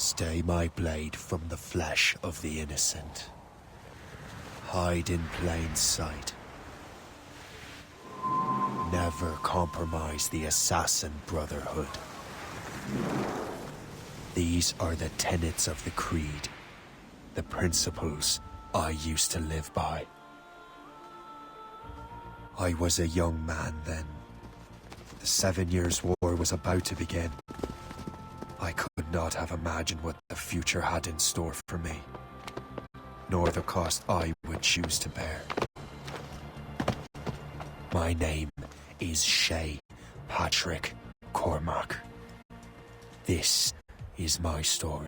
Stay my blade from the flesh of the innocent. Hide in plain sight. Never compromise the Assassin Brotherhood. These are the tenets of the Creed, the principles I used to live by. I was a young man then. The 7 Years' War was about to begin. I could not have imagined what the future had in store for me, nor the cost I would choose to bear. My name is Shay Patrick Cormac. This is my story.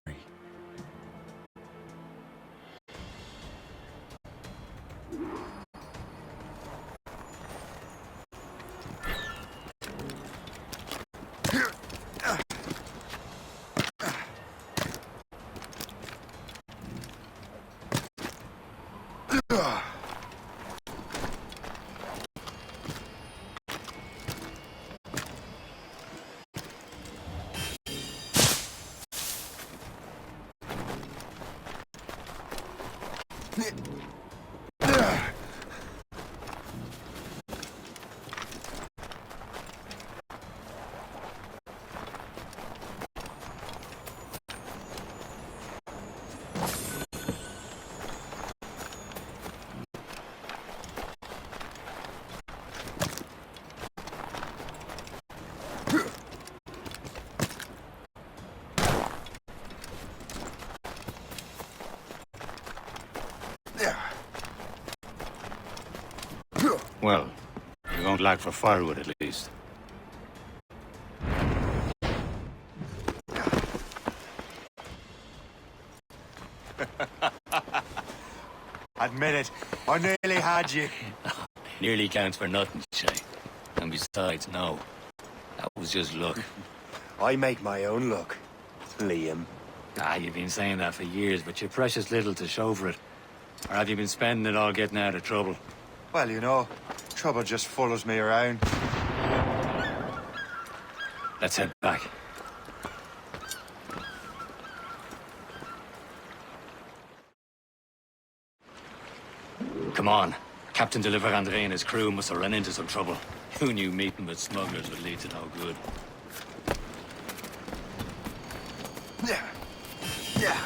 Well, you won't lack for firewood at least. Admit it, I nearly had you. Nearly counts for nothing, Shay. And besides, no. That was just luck. I make my own luck, Liam. You've been saying that for years, but you're precious little to show for it. Or have you been spending it all getting out of trouble? Well, you know, trouble just follows me around. Let's head back. Come on. Captain de Andre and his crew must have run into some trouble. Who knew meeting with smugglers would lead to no good? Yeah. Yeah.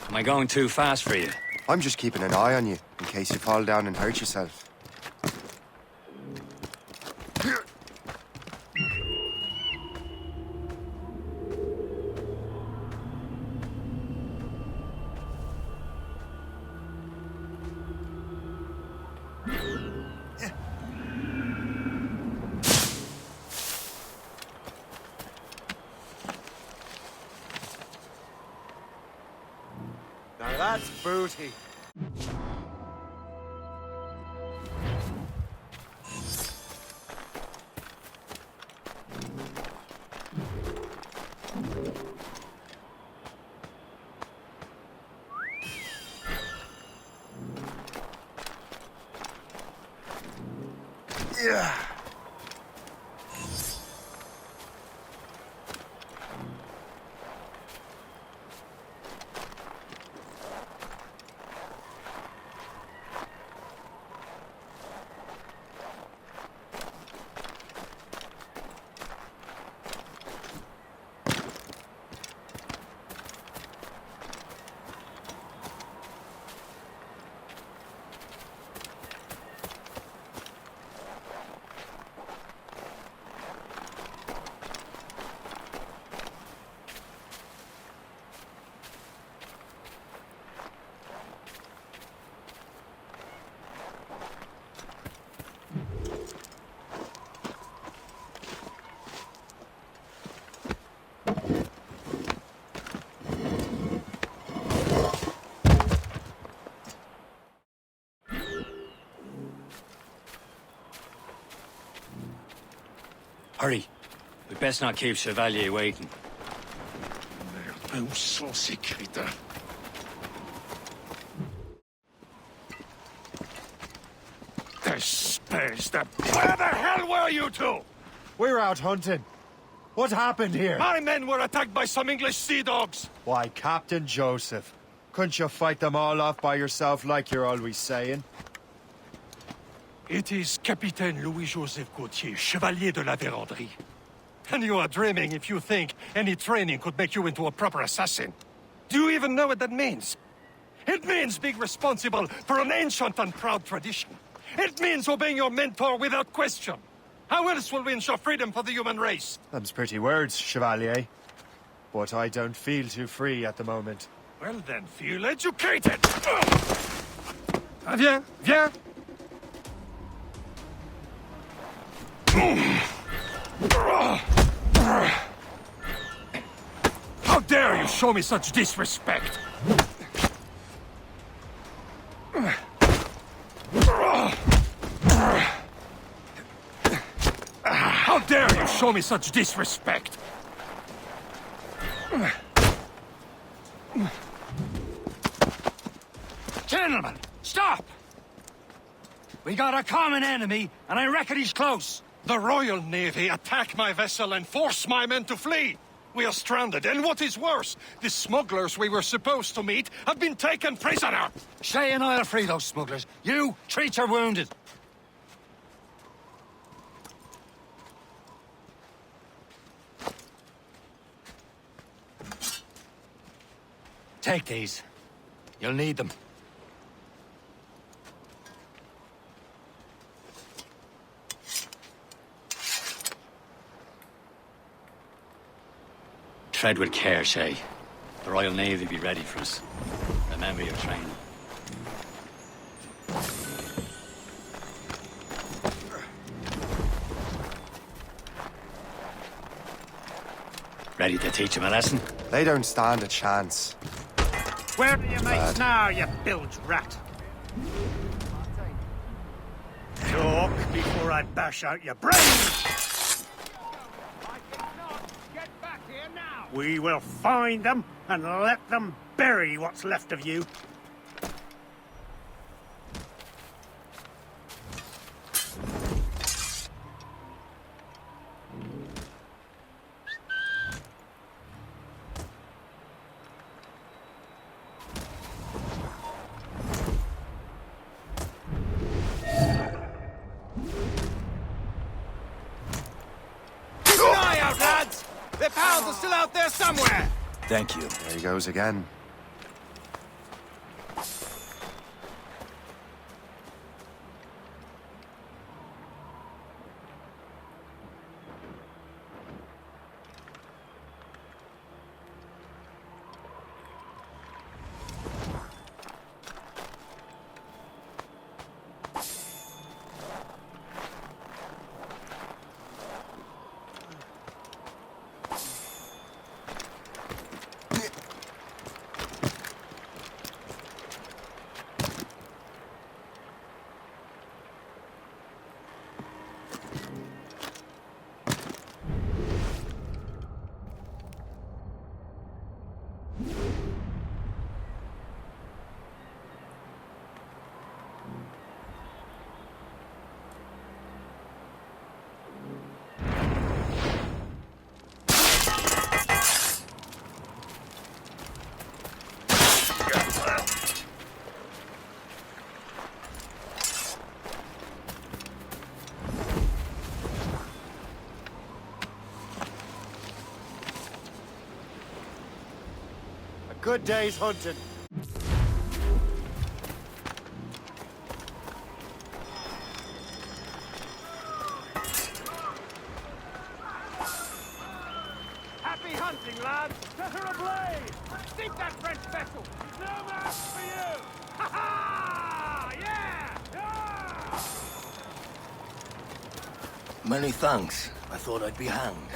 Am I going too fast for you? I'm just keeping an eye on you, in case you fall down and hurt yourself. Now that's booty. Yeah. Hurry. We best not keep Chevalier waiting. Merde, où sont ces crétins? Espèce de... Where the hell were you two? We're out hunting. What happened here? My men were attacked by some English sea dogs. Why, Captain Joseph. Couldn't you fight them all off by yourself like you're always saying? It is Capitaine Louis-Joseph Gauthier, Chevalier de la Vérendrye. And you are dreaming if you think any training could make you into a proper assassin. Do you even know what that means? It means being responsible for an ancient and proud tradition. It means obeying your mentor without question. How else will we ensure freedom for the human race? Them's pretty words, Chevalier. But I don't feel too free at the moment. Well then, feel educated! Viens, viens! How dare you show me such disrespect? How dare you show me such disrespect? Gentlemen, stop! We got a common enemy, and I reckon he's close. The Royal Navy attack my vessel and force my men to flee. We are stranded, and what is worse, the smugglers we were supposed to meet have been taken prisoner. Shay and I'll free those smugglers. You, treat your wounded. Take these. You'll need them. Tread with care, Shay. The Royal Navy be ready for us. Remember your training. Ready to teach him a lesson? They don't stand a chance. Where are your mates now, you bilge rat? Talk before I bash out your brains! Get back here now! We will find them and let them bury what's left of you. Their pals are still out there somewhere! Thank you. There he goes again. Good day's hunting. Happy hunting, lads! Set her ablaze! Sink that French vessel! No match for you! Ha ha! Yeah! Yeah! Many thanks. I thought I'd be hanged.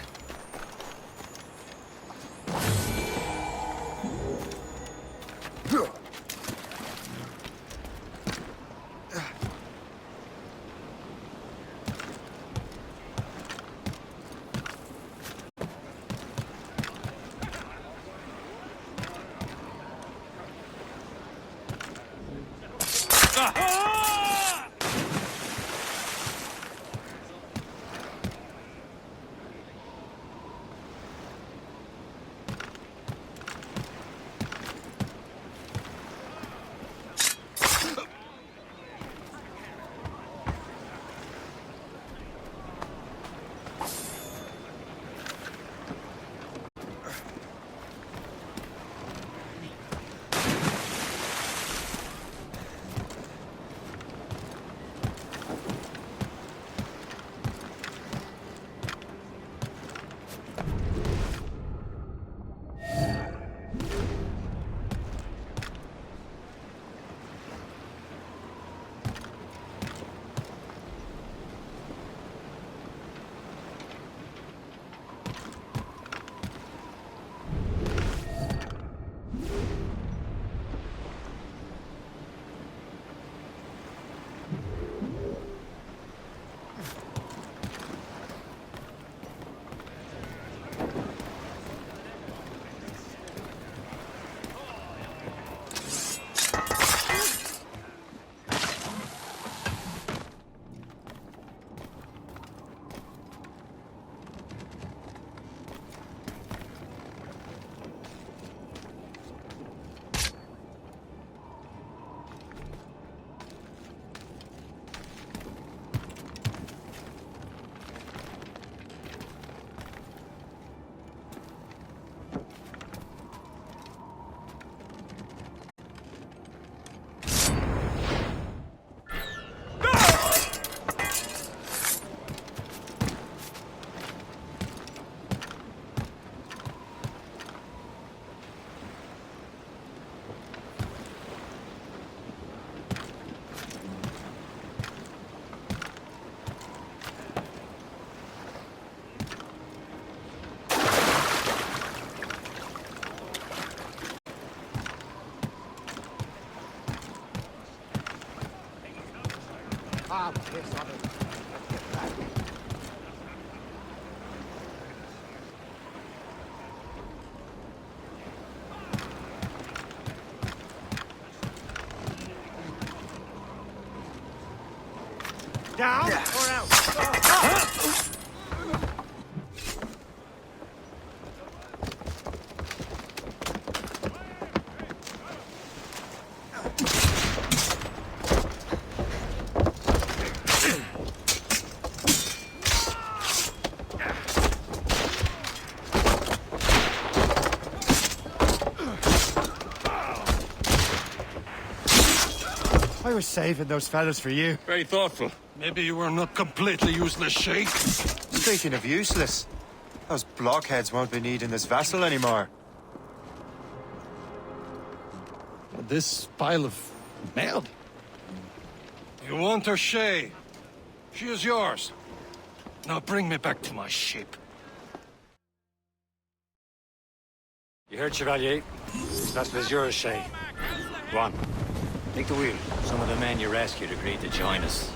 I'll piss on it. Let's get back. Down or out? I was saving those fellas for you. Very thoughtful. Maybe you were not completely useless, Shay. Speaking of useless, those blockheads won't be needing this vessel anymore. This pile of mail? You want her, Shay? She is yours. Now bring me back to my ship. You heard, Chevalier? This vessel is yours, Shay. Go on. Take the wheel. Some of the men you rescued agreed to join us.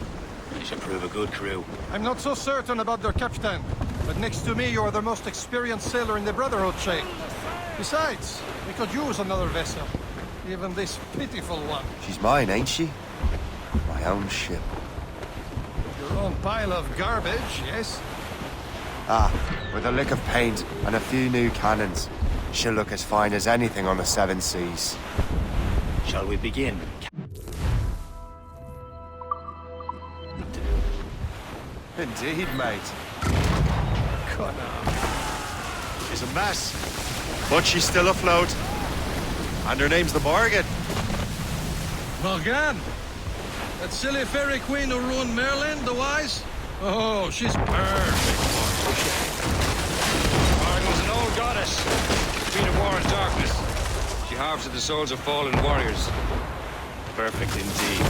They should prove a good crew. I'm not so certain about their captain, but next to me you are the most experienced sailor in the Brotherhood, Shay. Besides, we could use another vessel. Even this pitiful one. She's mine, ain't she? My own ship. Your own pile of garbage, yes? Ah, with a lick of paint and a few new cannons. She'll look as fine as anything on the seven seas. Shall we begin? Indeed, mate. She's a mess. But she's still afloat. And her name's the Morgan. Morgan? That silly fairy queen who ruined Merlin, the wise? Oh, she's perfect. Morgan was an old goddess, queen of war and darkness. She harvested the souls of fallen warriors. Perfect indeed.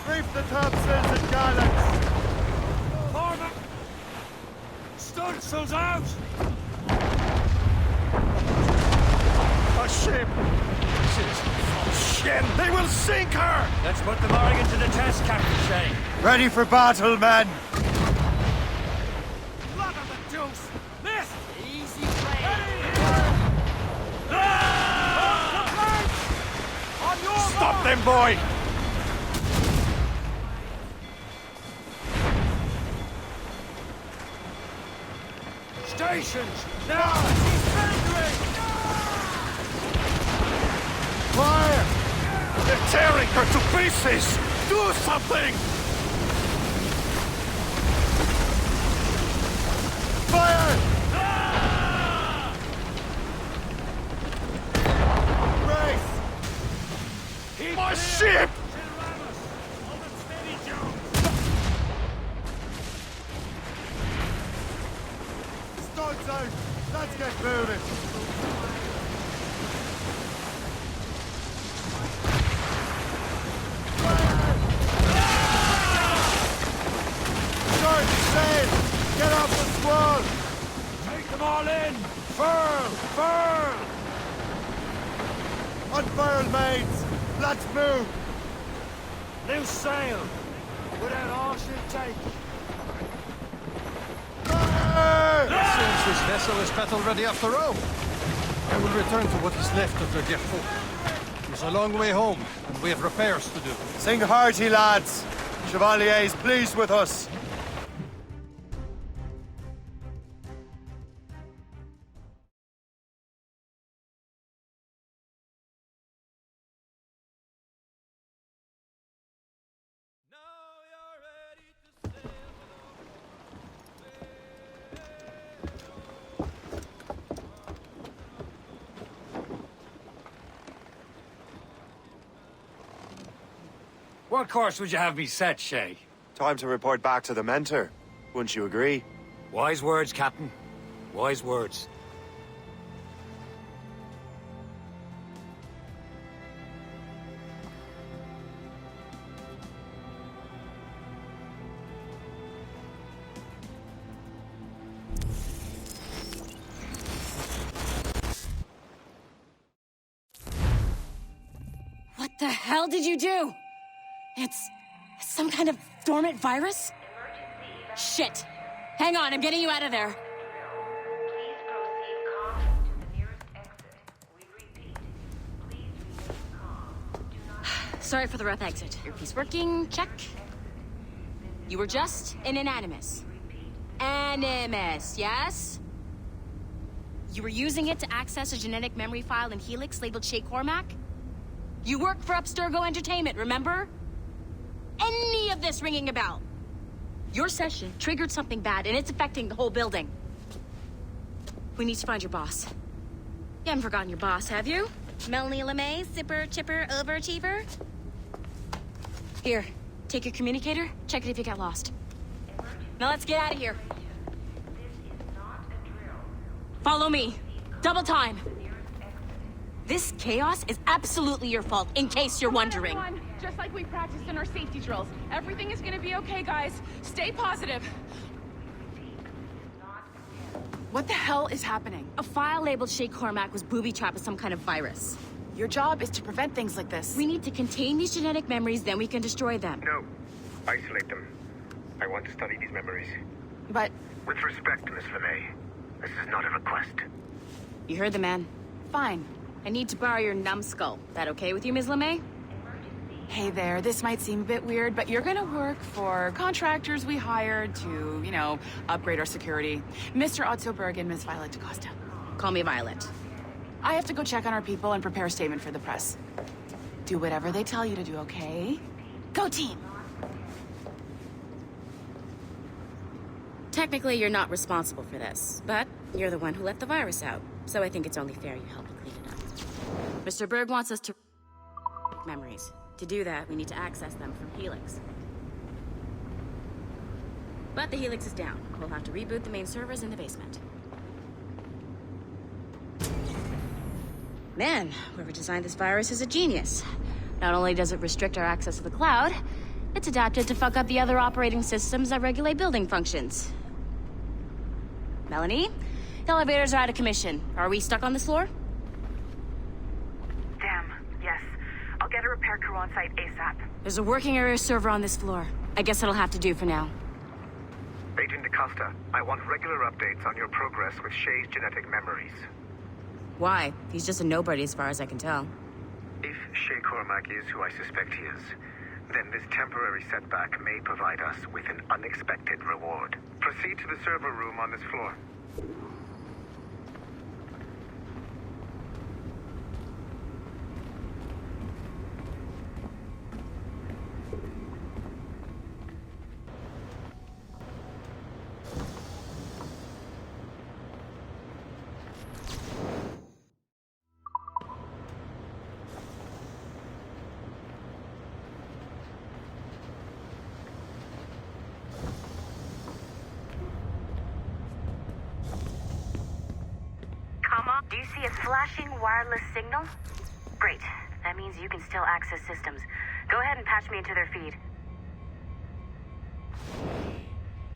Reef the topsails and gallants. Morgan! Stunsails out! A ship! Shit! They will sink her! Let's put the Morgan to the test, Captain Shay. Ready for battle, men! Blood on the deuce! Missed! Easy play. On your Stop them, boy! stations! Now! She's surrendering! Fire! They're tearing her to pieces! Do something! Fire! Race! My ship! Hold it steady, Joe! Starts out! Let's get moving! Start sail! Get off the squall! Take them all in! Furl! Furl! Unfurl, mates! Let's move! Loose sail! Without all she'll take! Since this vessel is battle ready after all, I will return to what is left of their dear folk. It's a long way home, and we have repairs to do. Sing hearty, lads! Chevalier is pleased with us. What course would you have me set, Shay? Time to report back to the mentor. Wouldn't you agree? Wise words, Captain. Wise words. What the The hell did you do? It's some kind of dormant virus? Shit. Hang on, I'm getting you out of there. Please proceed calmly to the nearest exit. We repeat, please remain calm. Do not... Sorry for the rough exit. Earpiece working, check. You were just an animus. Animus, yes? You were using it to access a genetic memory file in Helix labeled Shay Cormac? You work for Abstergo Entertainment, remember? Any of this ringing a bell? Your session triggered something bad, and it's affecting the whole building. We need to find your boss. You haven't forgotten your boss, have you? Melanie LeMay, zipper, chipper, overachiever? Here, take your communicator, check it if you get lost. Now let's get out of here. Follow me. Double time. This chaos is absolutely your fault, in case you're wondering. Everyone, just like we practiced in our safety drills. Everything is gonna be okay, guys. Stay positive. What the hell is happening? A file labeled Shay Cormac was booby-trapped with some kind of virus. Your job is to prevent things like this. We need to contain these genetic memories, then we can destroy them. No. Isolate them. I want to study these memories. But... With respect, Miss LeMay, this is not a request. You heard the man. Fine. I need to borrow your numbskull. That okay with you, Ms. LeMay? Hey there, this might seem a bit weird, but you're gonna work for contractors we hired to, you know, upgrade our security. Mr. Otto Berg and Ms. Violet DaCosta. Call me Violet. I have to go check on our people and prepare a statement for the press. Do whatever they tell you to do, okay? Go team! Technically, you're not responsible for this, but you're the one who let the virus out, so I think it's only fair you help clean it up. Mr. Berg wants us to memories. To do that, we need to access them from Helix. But the Helix is down. We'll have to reboot the main servers in the basement. Man, whoever designed this virus is a genius. Not only does it restrict our access to the cloud, it's adapted to fuck up the other operating systems that regulate building functions. Melanie? The elevators are out of commission. Are we stuck on this floor? Damn, yes. I'll get a repair crew on site ASAP. There's a working area server on this floor. I guess it'll have to do for now. Agent DaCosta, I want regular updates on your progress with Shay's genetic memories. Why? He's just a nobody as far as I can tell. If Shay Cormac is who I suspect he is, then this temporary setback may provide us with an unexpected reward. Proceed to the server room on this floor. Do you see a flashing wireless signal? Great. That means you can still access systems. Go ahead and patch me into their feed.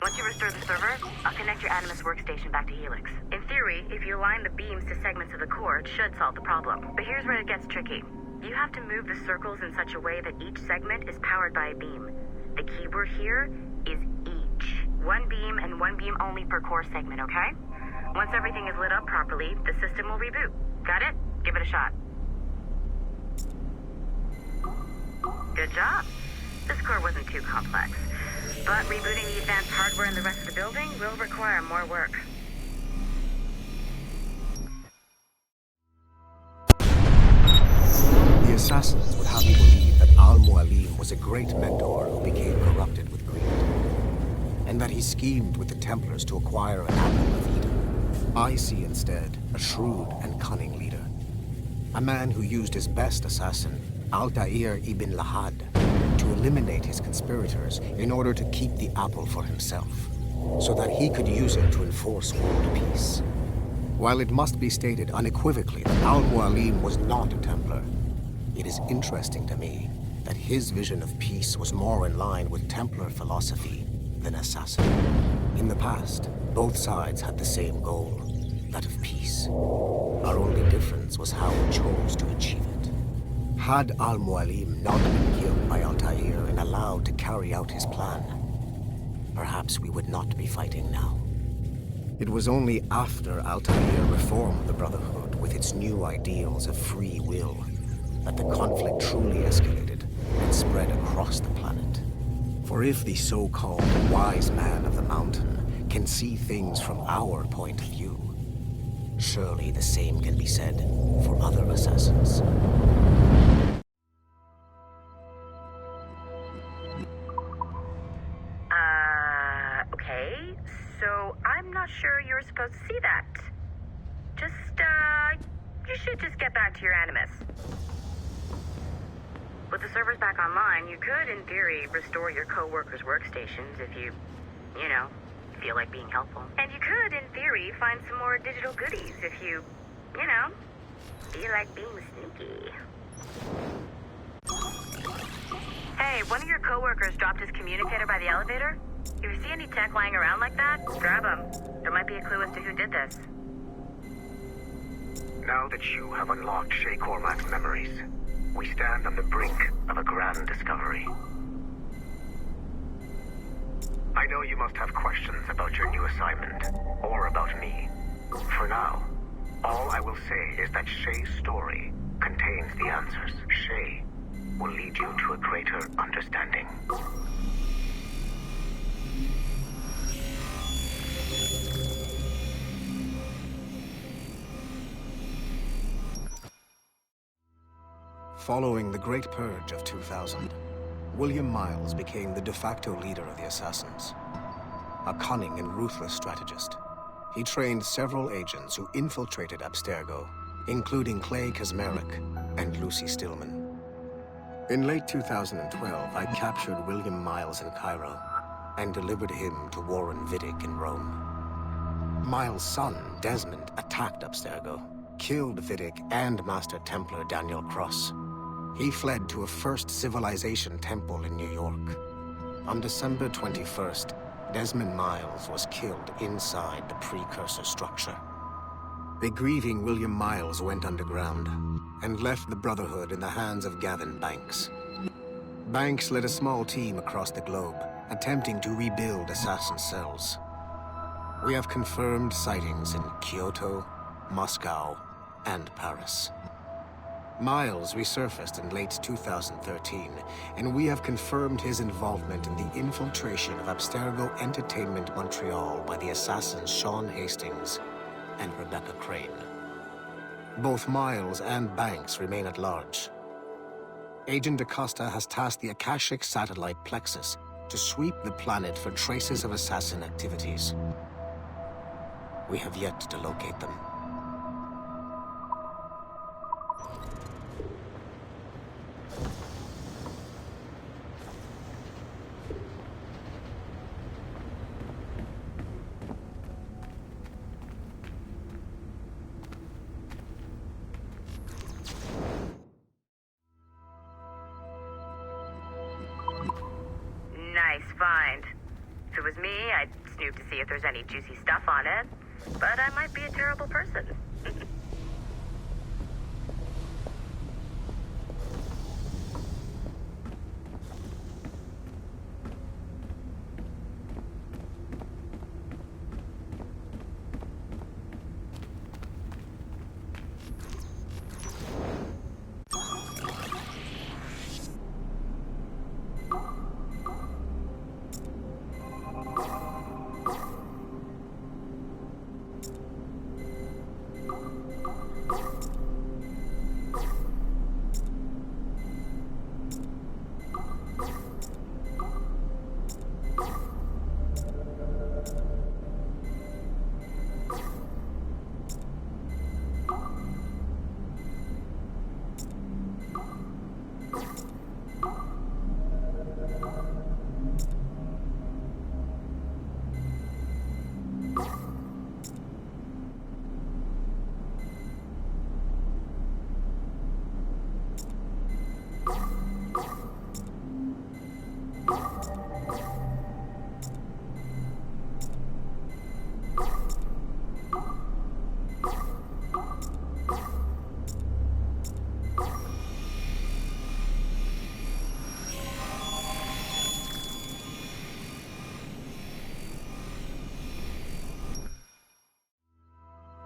Once you restore the server, I'll connect your Animus workstation back to Helix. In theory, if you align the beams to segments of the core, it should solve the problem. But here's where it gets tricky. You have to move the circles in such a way that each segment is powered by a beam. The keyword here is each. One beam and one beam only per core segment, okay? Once everything is lit up properly, the system will reboot. Got it? Give it a shot. Good job. This core wasn't too complex. But rebooting the advanced hardware in the rest of the building will require more work. The assassins would have you believe that Al-Mualim was a great mentor who became corrupted with greed, and that he schemed with the Templars to acquire an apple of Eden. I see instead a shrewd and cunning leader. A man who used his best assassin, Altair ibn Lahad, to eliminate his conspirators in order to keep the apple for himself, so that he could use it to enforce world peace. While it must be stated unequivocally that Al-Mualim was not a Templar, it is interesting to me that his vision of peace was more in line with Templar philosophy than assassin. In the past, both sides had the same goal, that of peace. Our only difference was how we chose to achieve it. Had Al-Mualim not been killed by Altair and allowed to carry out his plan, perhaps we would not be fighting now. It was only after Altair reformed the Brotherhood with its new ideals of free will that the conflict truly escalated and spread across the planet. For if the so-called wise man of the mountain can see things from our point of view, surely the same can be said for other assassins. Okay. So I'm not sure you're supposed to see that. You should just get back to your Animus. With the servers back online, you could, in theory, restore your co-workers' workstations if you feel like being helpful. And you could, in theory, find some more digital goodies if you feel like being sneaky. Hey, one of your co-workers dropped his communicator by the elevator. If you see any tech lying around like that, grab them. There might be a clue as to who did this. Now that you have unlocked Shay Cormac's memories, we stand on the brink of a grand discovery. I know you must have questions about your new assignment, or about me. For now, all I will say is that Shay's story contains the answers. Shay will lead you to a greater understanding. Following the Great Purge of 2000, William Miles became the de facto leader of the Assassins. A cunning and ruthless strategist, he trained several agents who infiltrated Abstergo, including Clay Kazmarek and Lucy Stillman. In late 2012, I captured William Miles in Cairo and delivered him to Warren Vidic in Rome. Miles' son, Desmond, attacked Abstergo, killed Vidic and Master Templar Daniel Cross. He fled to a First Civilization temple in New York. On December 21st, Desmond Miles was killed inside the precursor structure. The grieving William Miles went underground and left the Brotherhood in the hands of Gavin Banks. Banks led a small team across the globe, attempting to rebuild assassin cells. We have confirmed sightings in Kyoto, Moscow, and Paris. Miles resurfaced in late 2013, and we have confirmed his involvement in the infiltration of Abstergo Entertainment Montreal by the assassins Sean Hastings and Rebecca Crane. Both Miles and Banks remain at large. Agent Acosta has tasked the Akashic satellite Plexus to sweep the planet for traces of assassin activities. We have yet to locate them. Nice find. If it was me, I'd snoop to see if there's any juicy stuff on it. But I might be a terrible person.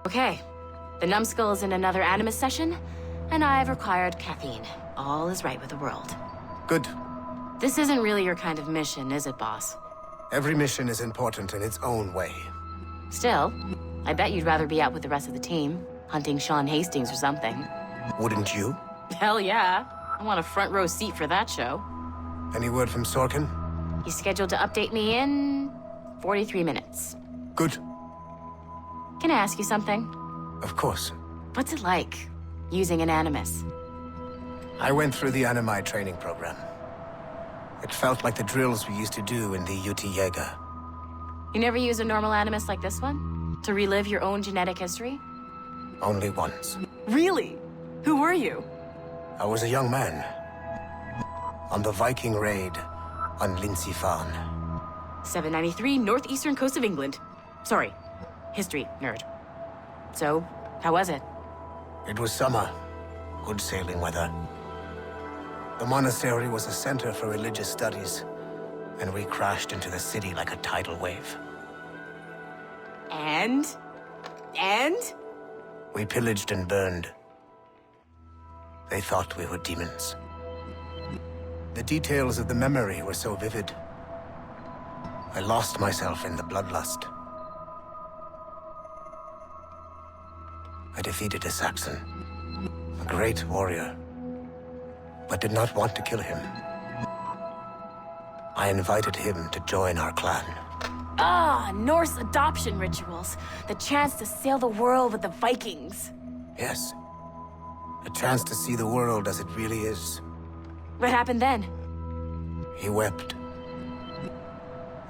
Okay. The numbskull is in another Animus session, and I've required caffeine. All is right with the world. Good. This isn't really your kind of mission, is it, boss? Every mission is important in its own way. Still, I bet you'd rather be out with the rest of the team, hunting Sean Hastings or something. Wouldn't you? Hell yeah. I want a front row seat for that show. Any word from Sorkin? He's scheduled to update me in 43 minutes. Good. Can I ask you something? Of course. What's it like, using an Animus? I went through the Animi training program. It felt like the drills we used to do in the UT Jaeger. You never use a normal Animus like this one? To relive your own genetic history? Only once. Really? Who were you? I was a young man. On the Viking raid on Lindsey Farm. 793, northeastern coast of England. Sorry, history nerd. So, how was it? It was summer. Good sailing weather. The monastery was a center for religious studies, and we crashed into the city like a tidal wave. And? We pillaged and burned. They thought we were demons. The details of the memory were so vivid. I lost myself in the bloodlust. I defeated a Saxon, a great warrior, but did not want to kill him. I invited him to join our clan. Ah, Norse adoption rituals. The chance to sail the world with the Vikings. Yes. A chance to see the world as it really is. What happened then? He wept.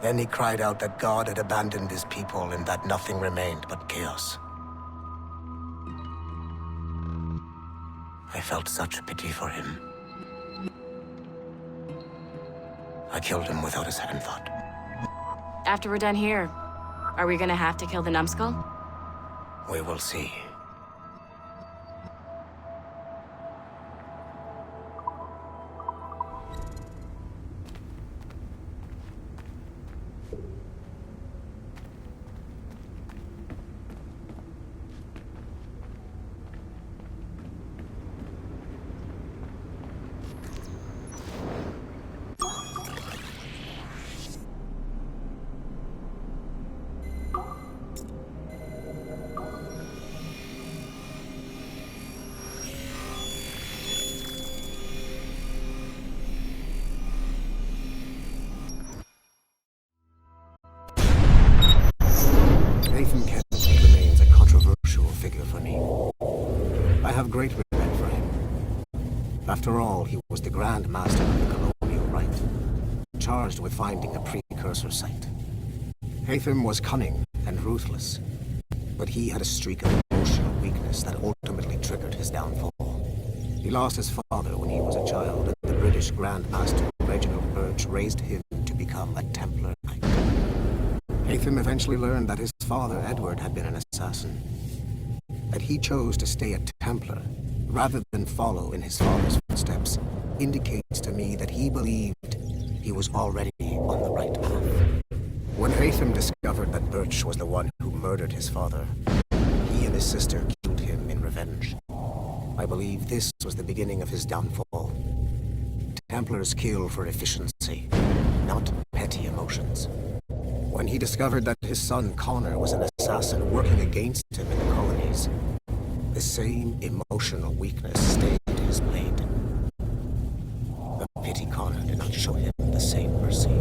Then he cried out that God had abandoned his people and that nothing remained but chaos. I felt such pity for him. I killed him without a second thought. After we're done here, are we gonna have to kill the numbskull? We will see. Remains a controversial figure for me. I have great respect for him. After all, he was the Grand Master of the Colonial Rite, charged with finding a precursor site. Haytham was cunning and ruthless, but he had a streak of emotional weakness that ultimately triggered his downfall. He lost his father when he was a child, and the British Grand Master Reginald Birch raised him to become a Templar Knight. Haytham eventually learned that his father, Edward, had been an assassin. That he chose to stay a Templar, rather than follow in his father's footsteps, indicates to me that he believed he was already on the right path. When Haytham discovered that Birch was the one who murdered his father, he and his sister killed him in revenge. I believe this was the beginning of his downfall. Templars kill for efficiency, not petty emotions. When he discovered that his son Connor was an assassin working against him in the colonies, the same emotional weakness stayed his blade. The pity Connor did not show him the same mercy.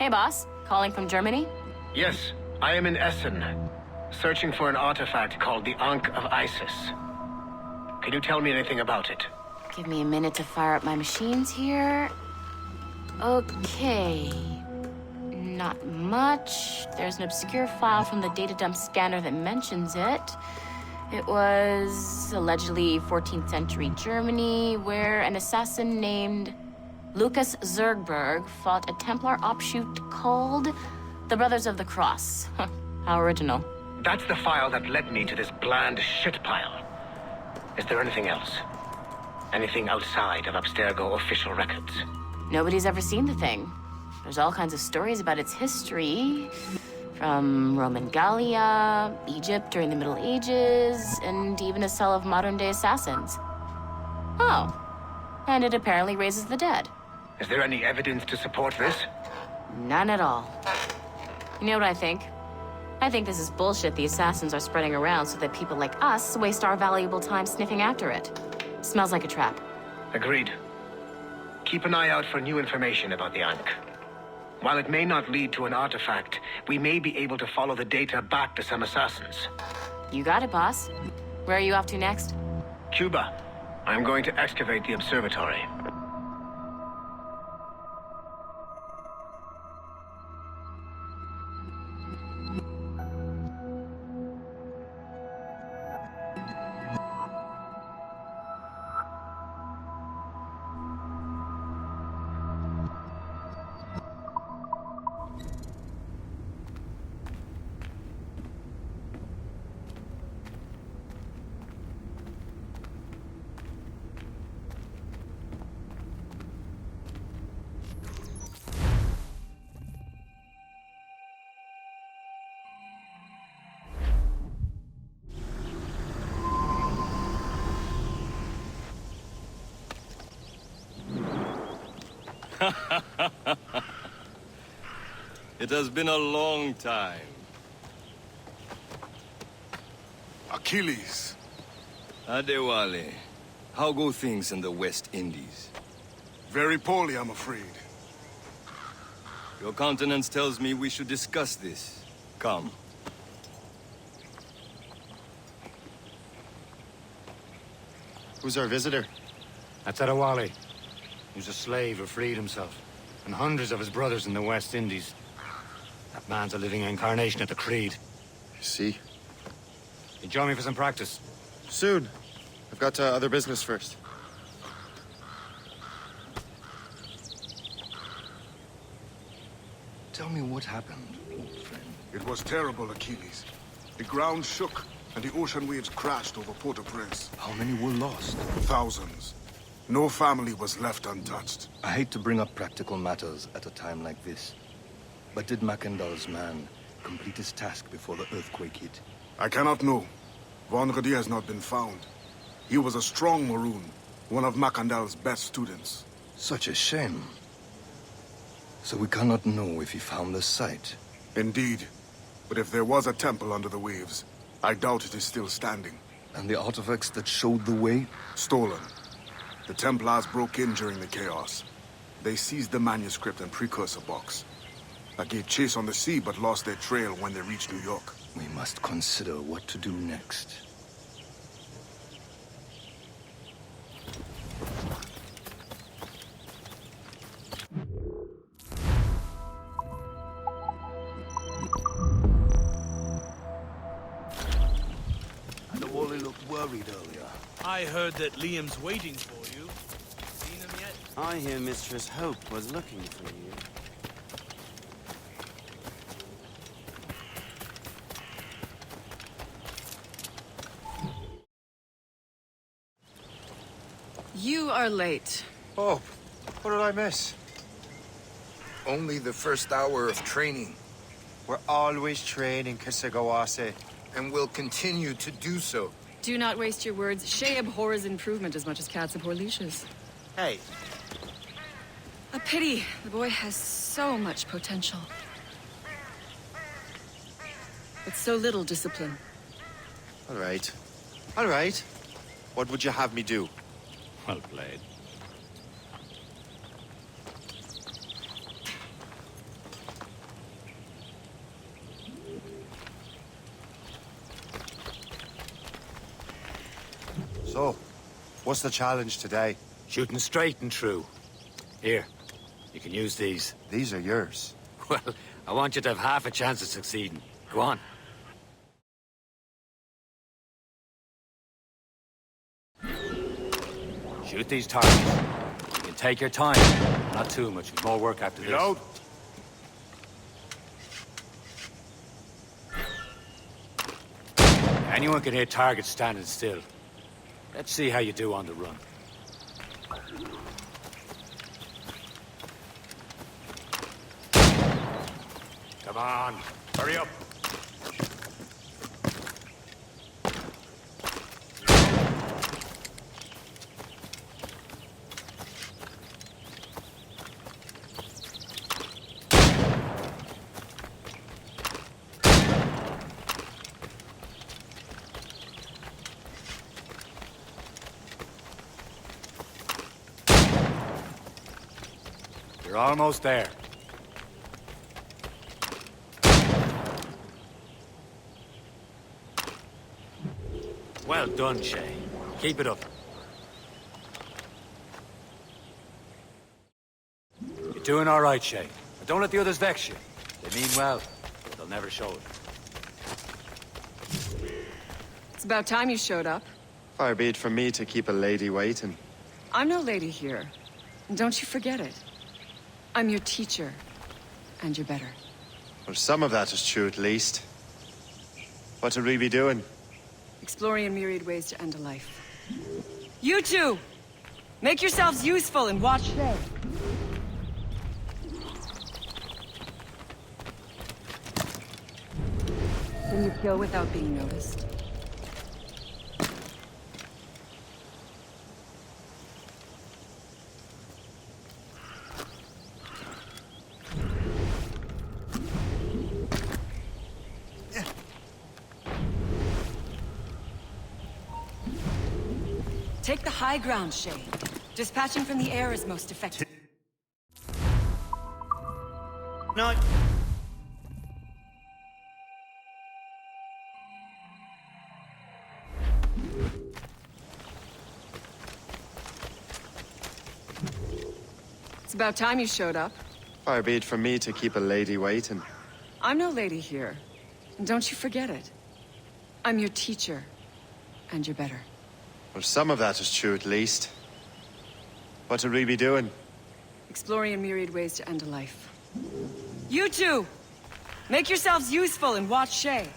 Hey, boss. Calling from Germany? Yes, I am in Essen, searching for an artifact called the Ankh of Isis. Can you tell me anything about it? Give me a minute to fire up my machines here. Okay. Not much. There's an obscure file from the data dump scanner that mentions it. It was allegedly 14th century Germany, where an assassin named Lucas Zergberg fought a Templar offshoot called the Brothers of the Cross. How original. That's the file that led me to this bland shit pile. Is there anything else? Anything outside of Abstergo official records? Nobody's ever seen the thing. There's all kinds of stories about its history. From Roman Gallia, Egypt during the Middle Ages, and even a cell of modern-day assassins. Oh. And it apparently raises the dead. Is there any evidence to support this? None at all. You know what I think? I think this is bullshit the assassins are spreading around so that people like us waste our valuable time sniffing after it. Smells like a trap. Agreed. Keep an eye out for new information about the Ankh. While it may not lead to an artifact, we may be able to follow the data back to some assassins. You got it, boss. Where are you off to next? Cuba. I'm going to excavate the observatory. It has been a long time. Achilles. Adewale, how go things in the West Indies? Very poorly, I'm afraid. Your countenance tells me we should discuss this. Come. Who's our visitor? That's Adewale. He was a slave who freed himself. And hundreds of his brothers in the West Indies. That man's a living incarnation of the Creed. See? You join me for some practice? Soon. I've got other business first. Tell me what happened, old friend. It was terrible, Achilles. The ground shook, and the ocean waves crashed over Port-au-Prince. How many were lost? Thousands. No family was left untouched. I hate to bring up practical matters at a time like this. But did Mackandal's man complete his task before the earthquake hit? I cannot know. Vonredi has not been found. He was a strong Maroon, one of Mackandal's best students. Such a shame. So we cannot know if he found the site. Indeed. But if there was a temple under the waves, I doubt it is still standing. And the artifacts that showed the way? Stolen. The Templars broke in during the chaos. They seized the manuscript and precursor box. I gave chase on the sea, but lost their trail when they reached New York. We must consider what to do next. Adewale looked worried earlier. I heard that Liam's waiting for you. Seen him yet? I hear Mistress Hope was looking for you. You are late. Oh, what did I miss? Only the first hour of training. We're always training, Kisagawase. And will continue to do so. Do not waste your words. Shay abhors improvement as much as cats abhor leashes. Hey. A pity. The boy has so much potential. But so little discipline. All right. All right. What would you have me do? Well played. So, what's the challenge today? Shooting straight and true. Here, you can use these. These are yours. Well, I want you to have half a chance of succeeding. Go on. Shoot these targets. You can take your time. Not too much. We've more work after this. Reload. Anyone can hit targets standing still. Let's see how you do on the run. Come on, hurry up. You're almost there. Well done, Shay. Keep it up. You're doing all right, Shay. But don't let the others vex you. They mean well, but they'll never show it. It's about time you showed up. Far be it from me to keep a lady waiting. I'm no lady here. And don't you forget it. I'm your teacher. And you're better. Well, some of that is true at least. What would we be doing? Exploring a myriad ways to end a life. You two! Make yourselves useful and watch Shay. Can you kill without being noticed? Take the high ground, Shay. Dispatching from the air is most effective. No. It's about time you showed up. Far be it from me to keep a lady waiting. I'm no lady here. And don't you forget it. I'm your teacher. And you're better. Well, some of that is true at least. What would we be doing? Exploring a myriad ways to end a life. You two! Make yourselves useful and watch Shay.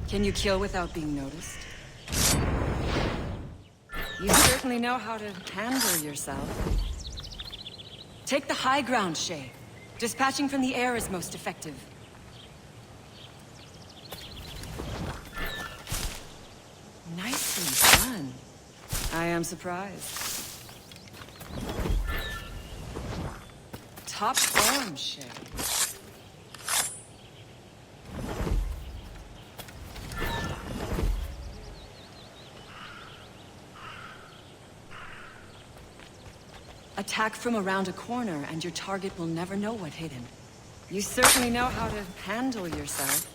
Can you kill without being noticed? You certainly know how to handle yourself. Take the high ground, Shay. Dispatching from the air is most effective. Nicely done. I am surprised. Top form, Shay. Attack from around a corner, and your target will never know what hit him. You certainly know how to handle yourself.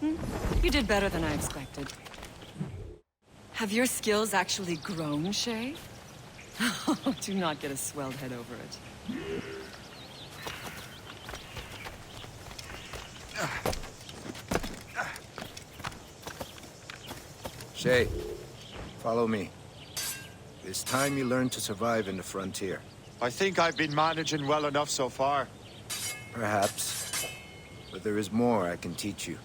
You did better than I expected. Have your skills actually grown, Shay? Do not get a swelled head over it. Shay, follow me. It's time you learn to survive in the frontier. I think I've been managing well enough so far. Perhaps. But there is more I can teach you.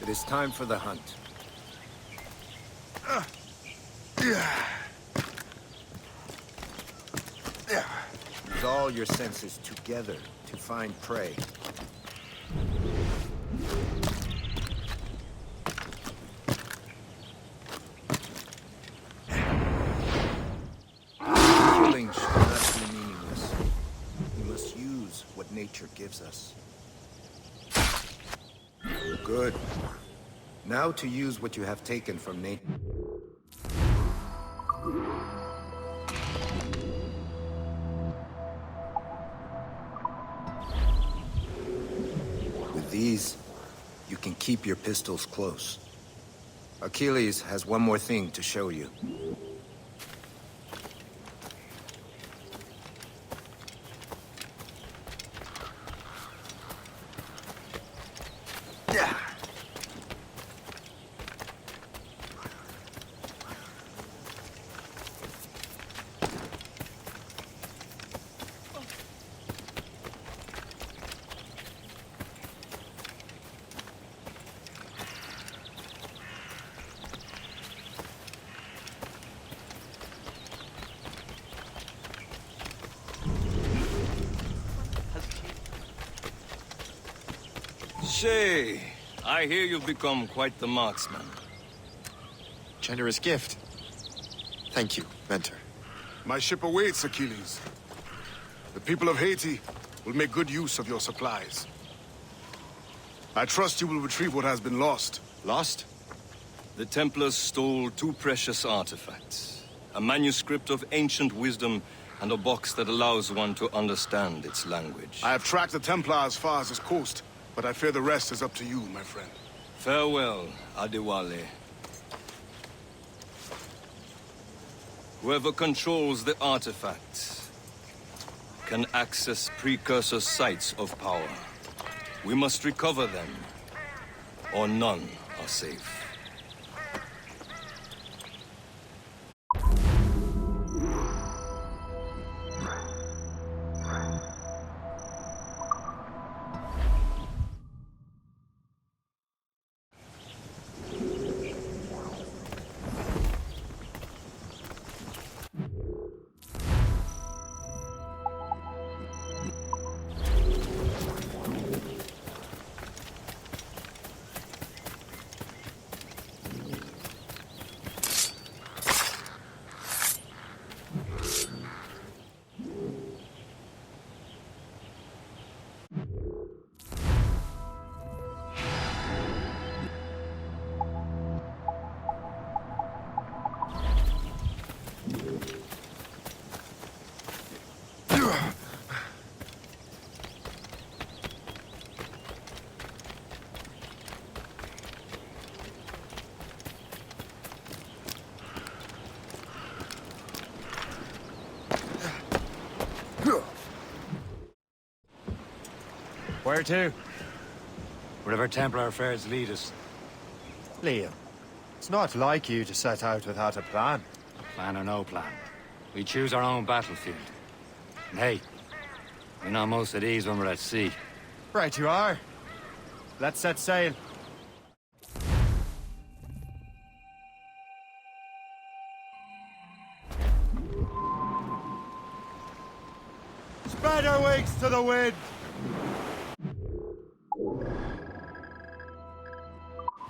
It is time for the hunt. Use all your senses together to find prey. Killing should not be meaningless. We must use what nature gives us. Good. Now to use what you have taken from nature. With these, you can keep your pistols close. Achilles has one more thing to show you. Shay, I hear you've become quite the marksman. Generous gift. Thank you, Mentor. My ship awaits, Achilles. The people of Haiti will make good use of your supplies. I trust you will retrieve what has been lost. Lost? The Templars stole 2 precious artifacts. A manuscript of ancient wisdom and a box that allows one to understand its language. I have tracked the Templar as far as this coast, but I fear the rest is up to you, my friend. Farewell, Adewale. Whoever controls the artifacts can access precursor sites of power. We must recover them, or none are safe. Where to? Wherever Templar affairs lead us. Liam, it's not like you to set out without a plan. Plan or no plan. We choose our own battlefield. And hey, we know most at ease when we're at sea. Right you are. Let's set sail. Spread our wings to the wind!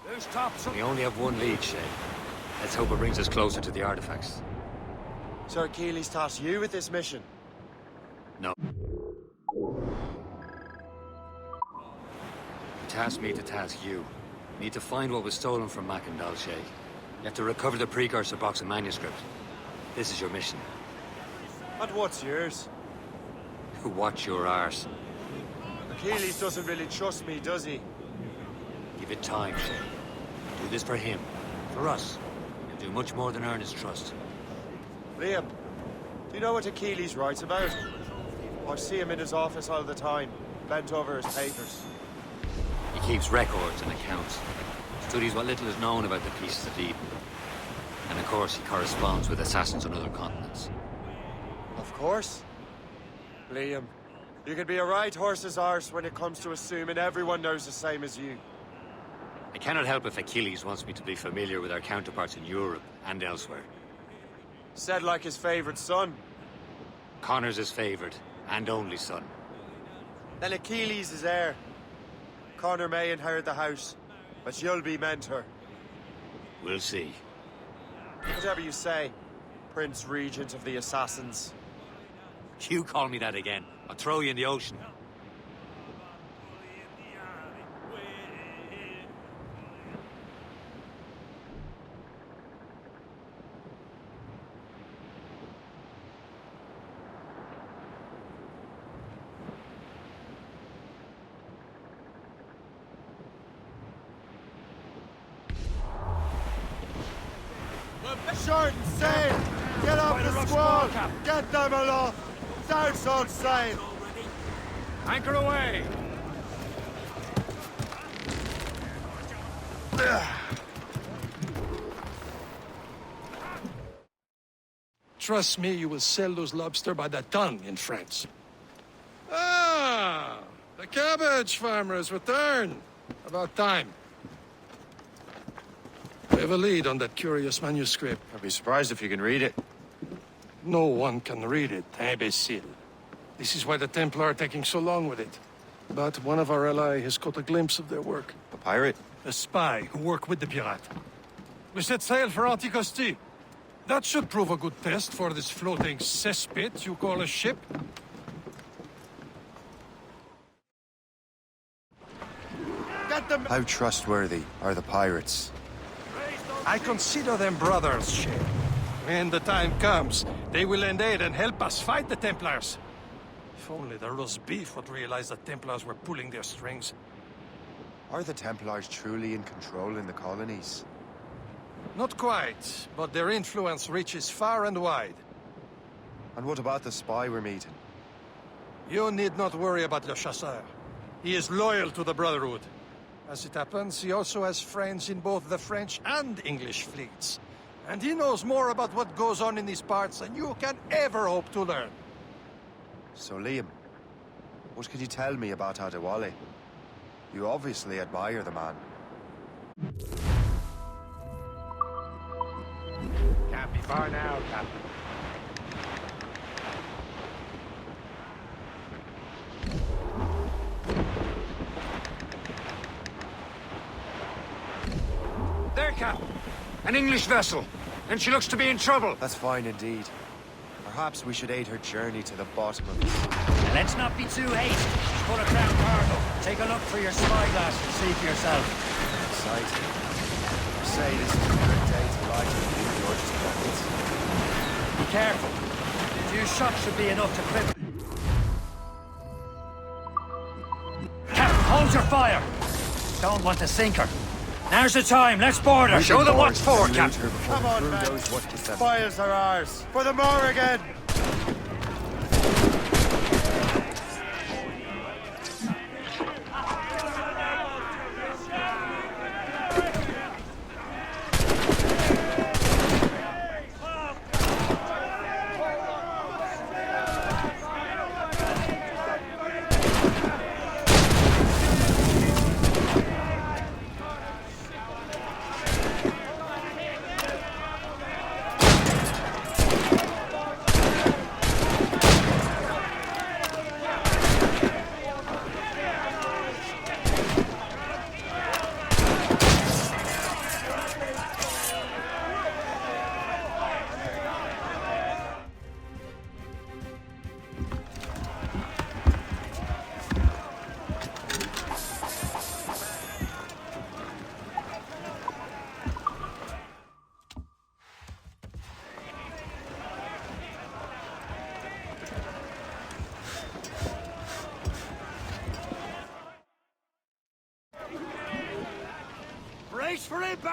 There's tops. We only have one lead, Shay. Let's hope it brings us closer to the artifacts. Sir Achilles tasked you with this mission. No. He tasked me to task you. We need to find what was stolen from Mackandal, Shay. You have to recover the precursor box and manuscript. This is your mission. And what's yours? Watch your arse. Achilles doesn't really trust me, does he? Give it time, Shay. Do this for him. For us. You'll do much more than earn his trust. Liam, do you know what Achilles writes about? I see him in his office all the time, bent over his papers. He keeps records and accounts. Studies what little is known about the pieces of Eden. And of course, he corresponds with assassins on other continents. Of course. Liam, You can be a right horse's arse when it comes to assuming everyone knows the same as you. I cannot help if Achilles wants me to be familiar with our counterparts in Europe and elsewhere. Said like his favorite son. Connor's his favorite and only son. Then Achilles is heir. Connor may inherit the house, but you'll be mentor. We'll see. Whatever you say, Prince Regent of the Assassins. You call me that again, I'll throw you in the ocean. Short and sail! Get up the squall! Get them aloft! Starts on sail! Anchor away! Trust me, you will sell those lobster by the ton in France. Ah! The cabbage farmers return! About time. We have a lead on that curious manuscript. I'd be surprised if you can read it. No one can read it, imbecile. This is why the Templar are taking so long with it. But one of our allies has caught a glimpse of their work. A pirate? A spy who worked with the pirate. We set sail for Anticosti. That should prove a good test for this floating cesspit you call a ship. Get them! How trustworthy are the pirates? I consider them brothers, Shay. When the time comes, they will lend aid and help us fight the Templars. If only the roast beef would realize the Templars were pulling their strings. Are the Templars truly in control in the colonies? Not quite, but their influence reaches far and wide. And what about the spy we're meeting? You need not worry about Le Chasseur. He is loyal to the Brotherhood. As it happens, he also has friends in both the French and English fleets. And he knows more about what goes on in these parts than you can ever hope to learn. So, Liam, what can you tell me about Adewale? You obviously admire the man. Can't be far now, Captain. There, Cap! An English vessel, and she looks to be in trouble. That's fine indeed. Perhaps we should aid her journey to the bottom of this. Let's not be too hasty. She's full of crown cargo. Take a look through your spyglass and see for yourself. Exciting. You say this is a good day to light up King George's pockets. Be careful. A few shots should be enough to cripple. Captain, hold your fire! Don't want to sink her. Now's the time, let's board her. Show them what's for, Captain. Come on, man. Spoils are ours. For the Morrigan!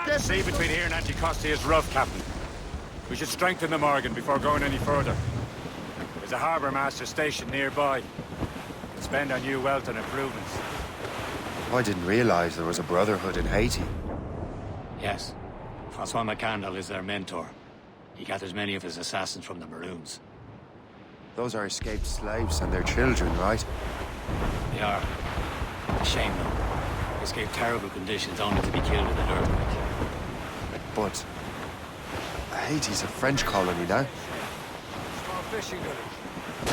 The sea between here and Anticosti is rough, Captain. We should strengthen the Morgan before going any further. There's a harbour master stationed nearby. We'll spend our new wealth on improvements. I didn't realize there was a brotherhood in Haiti. Yes. Francois McCandle is their mentor. He gathers many of his assassins from the Maroons. Those are escaped slaves and their children, right? They are. A shame, though. They escaped terrible conditions only to be killed in an earthquake. But Haiti's a French colony now. Small fishing village.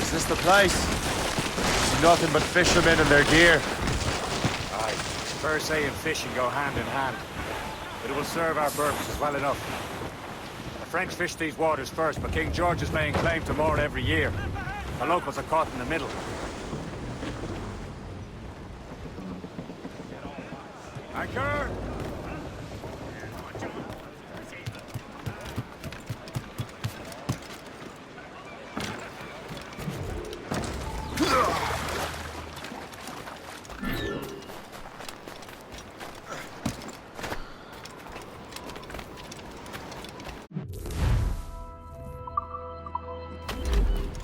Is this the place? It's nothing but fishermen and their gear. Aye. Per se and fishing go hand in hand. But it will serve our purposes well enough. The French fish these waters first, but King George is laying claim to more every year. The locals are caught in the middle. Anchor!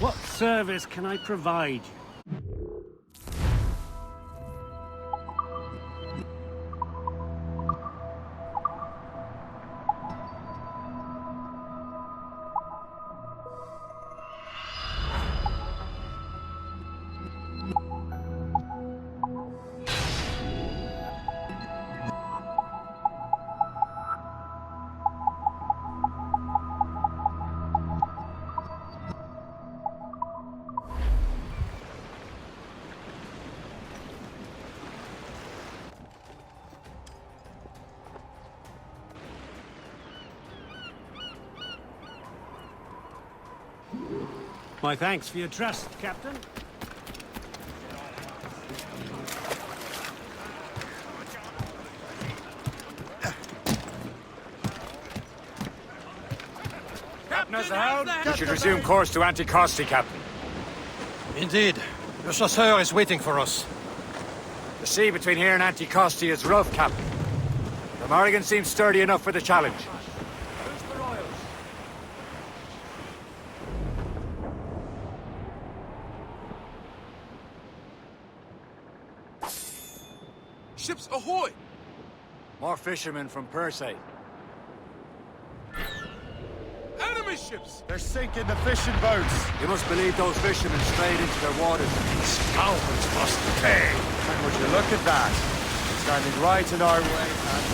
What service can I provide you? My thanks for your trust, Captain. Captain has the helm. We should resume course to Anticosti, Captain. Indeed. Le chasseur is waiting for us. The sea between here and Anticosti is rough, Captain. The Morrigan seems sturdy enough for the challenge. Ships ahoy! More fishermen from Persay. Enemy ships! They're sinking the fishing boats. You must believe those fishermen strayed into their waters. Scoundrels must pay! And would you look at that? Standing right in our way and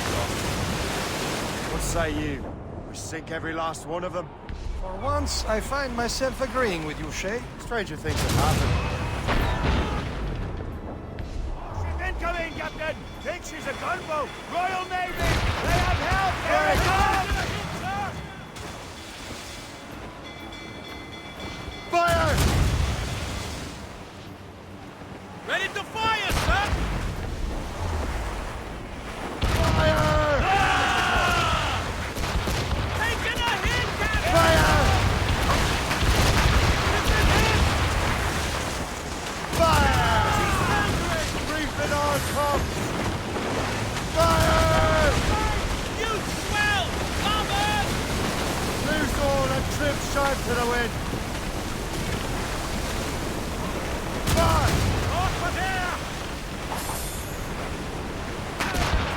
what say you? We sink every last one of them? For once, I find myself agreeing with you, Shay. Stranger things have happened. Incoming, Captain! Think she's a gunboat! Royal Navy! They have help! Here it comes! Fire! Ready to fire, sir! Fire! Ah! Taking a hit, Captain! Fire! Fire! Briefing our tops! Fire! You swell! Cover! Loose all and trim sharp to the wind! Fire! Off with here!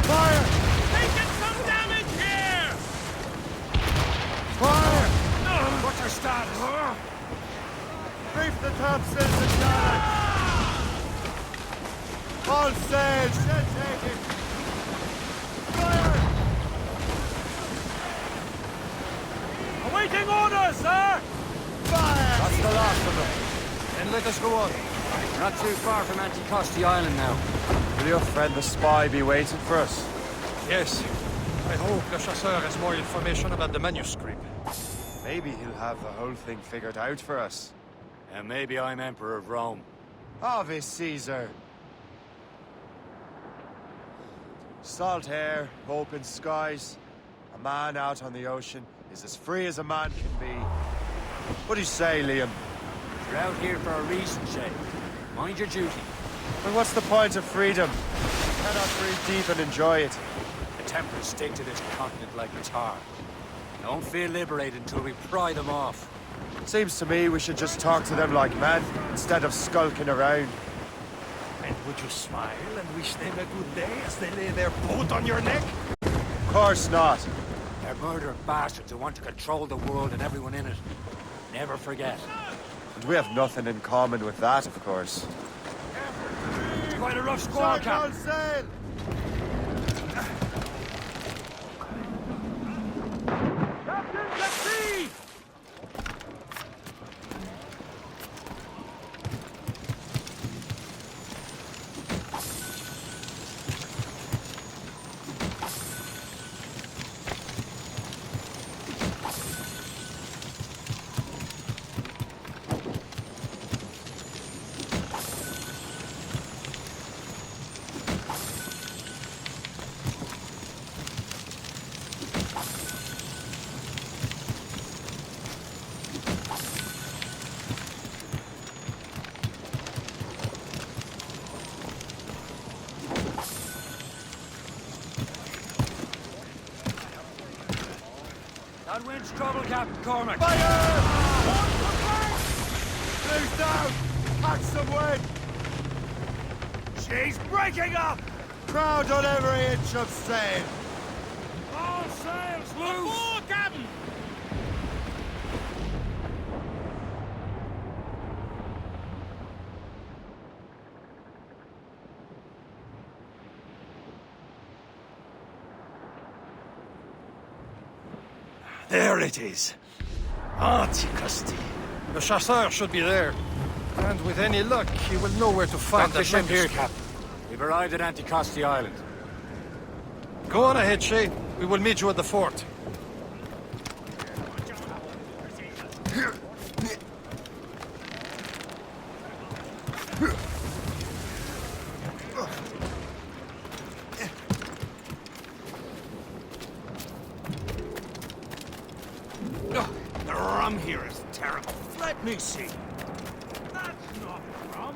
Fire! Taking some damage here! Fire! What's your status? Brief the topsails and yards! All sails, set taken! Fire! Awaiting orders, sir! Fire! That's the last of them. Then let us go on. We're not too far from Anticosti Island now. Will your friend the spy be waiting for us? Yes. I hope Le Chasseur has more information about the manuscript. Maybe he'll have the whole thing figured out for us. And maybe I'm Emperor of Rome. Ave Caesar! Salt air, open skies. A man out on the ocean is as free as a man can be. What do you say, Liam? You're out here for a reason, Shay. Mind your duty. Well, what's the point of freedom? You cannot breathe deep and enjoy it. The Templars stick to this continent like tar. Don't feel liberated until we pry them off. Seems to me we should just talk to them like men, instead of skulking around. And would you smile and wish them a good day as they lay their boat on your neck? Of course not. They're murderous bastards who want to control the world and everyone in it. Never forget. And we have nothing in common with that, of course. Quite a rough squall, Captain. Sail! Captain, let's see! That wind's trouble, Captain Cormac. Fire! Loose down! Catch some wind! She's breaking up! Crowd on every inch of sail! All sails loose! Aboard, Captain! There it is. Anticosti. The chasseur should be there. And with any luck, he will know where to find Stop the the ship here, manuscript. Captain. We've arrived at Anticosti Island. Go on ahead, Shay. We will meet you at the fort. The rum here is terrible. Let me see. That's not rum.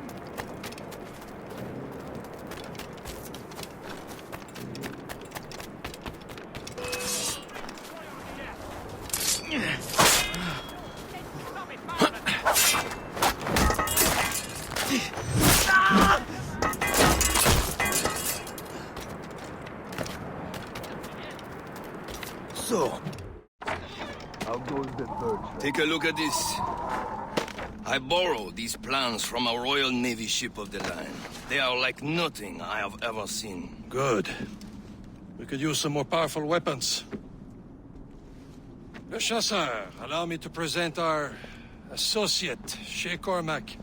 So, take a look at this. I borrowed these plans from a Royal Navy ship of the line. They are like nothing I have ever seen. Good. We could use some more powerful weapons. Le Chasseur, allow me to present our associate, Shay Cormac.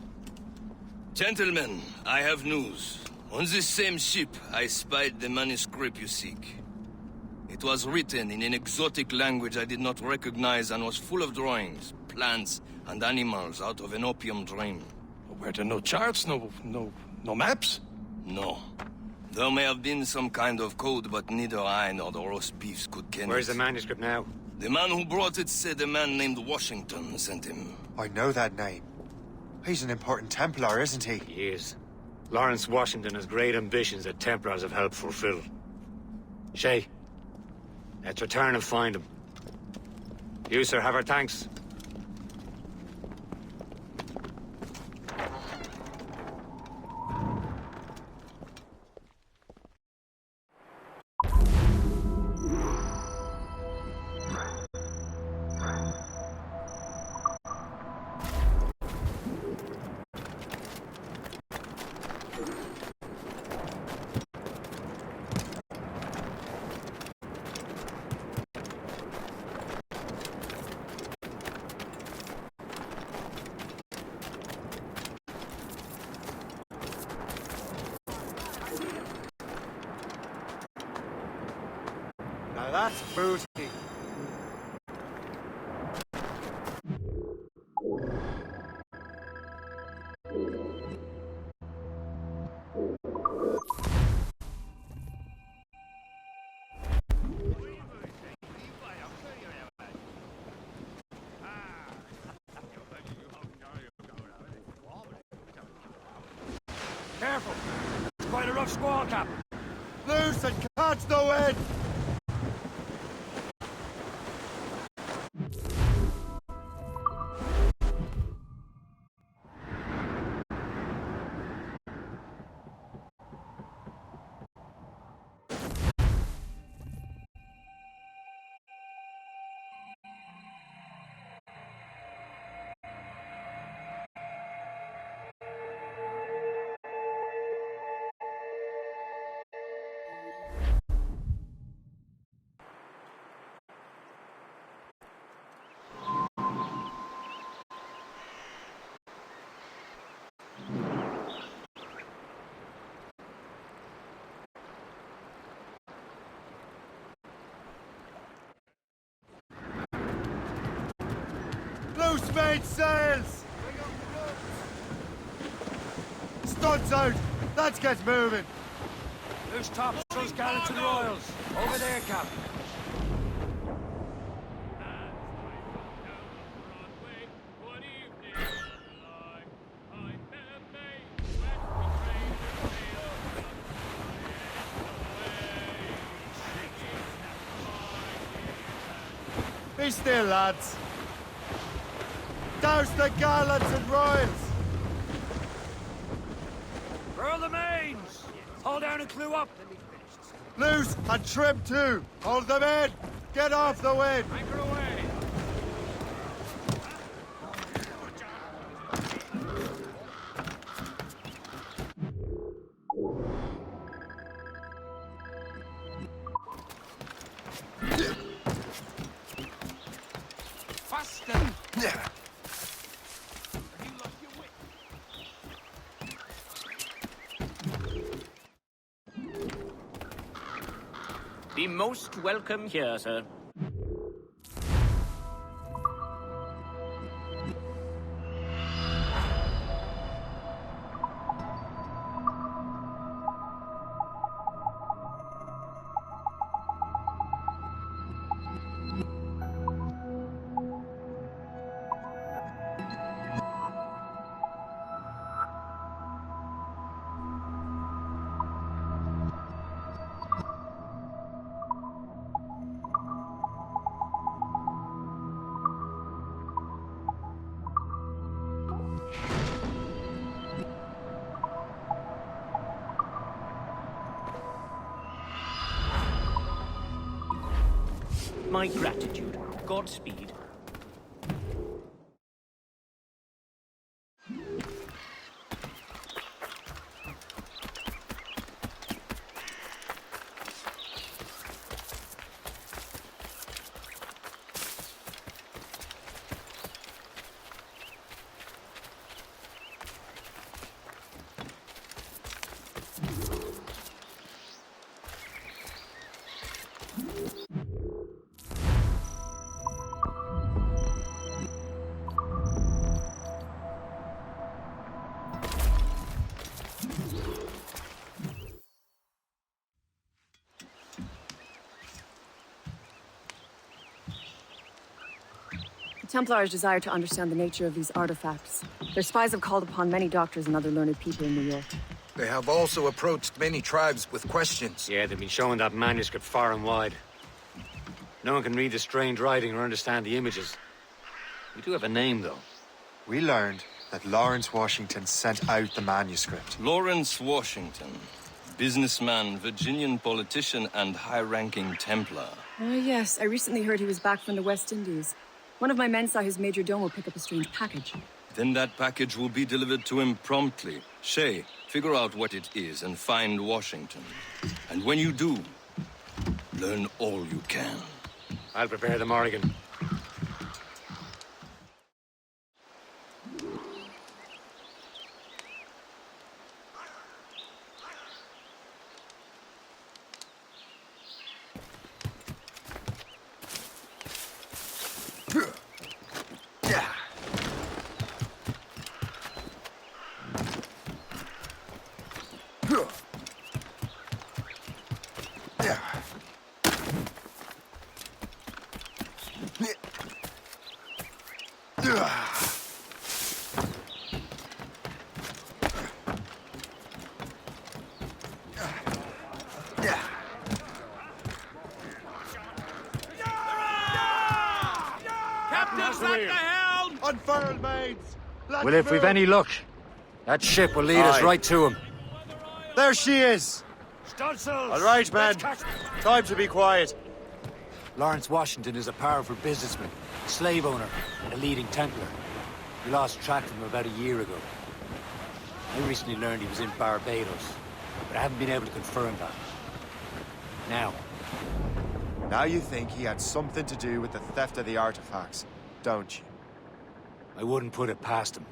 Gentlemen, I have news. On this same ship, I spied the manuscript you seek. It was written in an exotic language I did not recognize and was full of drawings, plants, and animals out of an opium dream. Were there no charts, no maps? No. There may have been some kind of code, but neither I nor the roast beefs could ken Where's it. the manuscript now? The man who brought it said a man named Washington sent him. I know that name. He's an important Templar, isn't he? He is. Lawrence Washington has great ambitions that Templars have helped fulfill. Shay, let's return and find him. You, sir, have our thanks. Now that's booty. Careful! It's quite a rough squall, Captain. Loose and catch the wind! Mainsails! Studs out! Let's get moving! Loose topsails, gallants and royals. Over there, Captain. Be still, lads. Douse the gallants and royals! Furl the mains! Hold down and clew up! Loose and trim too! Hold them in! Get off the wind! Anchor away! Fasten! Be most welcome here, sir. My gratitude. Godspeed. The Templars desire to understand the nature of these artifacts. Their spies have called upon many doctors and other learned people in New York. They have also approached many tribes with questions. Yeah, they've been showing that manuscript far and wide. No one can read the strange writing or understand the images. We do have a name, though. We learned that Lawrence Washington sent out the manuscript. Lawrence Washington. Businessman, Virginian politician, and high-ranking Templar. Yes, I recently heard he was back from the West Indies. One of my men saw his major domo pick up a strange package. Then that package will be delivered to him promptly. Shay, figure out what it is and find Washington. And when you do, learn all you can. I'll prepare the Morrigan. Captain's at the helm! Unfurl, mains! Well, if we've any luck, that ship will lead us right to him. There she is! Stunsails! All right, man. Time to be quiet. Lawrence Washington is a powerful businessman, a slave owner, and a leading Templar. We lost track of him about a year ago. I recently learned he was in Barbados, but I haven't been able to confirm that. Now you think he had something to do with the theft of the artifacts, don't you? I wouldn't put it past him.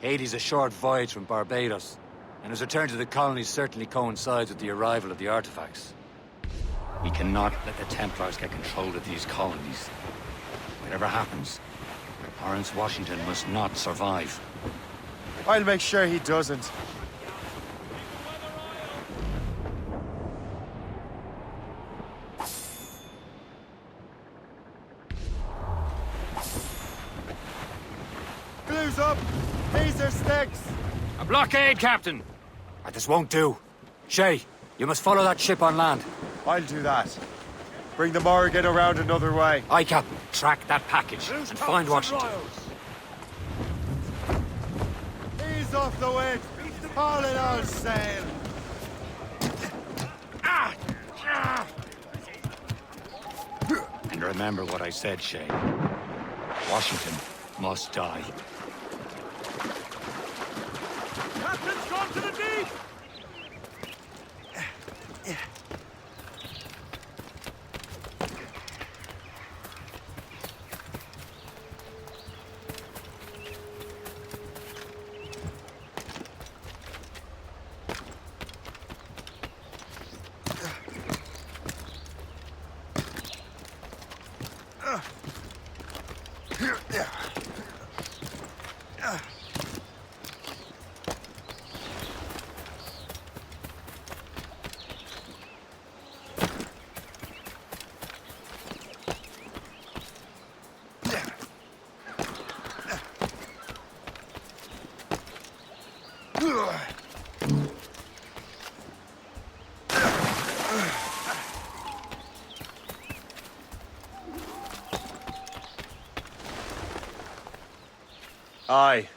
Haiti's a short voyage from Barbados, and his return to the colonies certainly coincides with the arrival of the artifacts. We cannot let the Templars get control of these colonies. Whatever happens, Lawrence Washington must not survive. I'll make sure he doesn't. Glue's up! These are sticks! A blockade, Captain! This won't do. Shay, you must follow that ship on land. I'll do that. Bring the Morrigan around another way. Aye, Captain. Track that package and find Washington. Ease off the wind! Haul it all sail! And remember what I said, Shay. Washington must die. Captain's gone to the deep! Aye.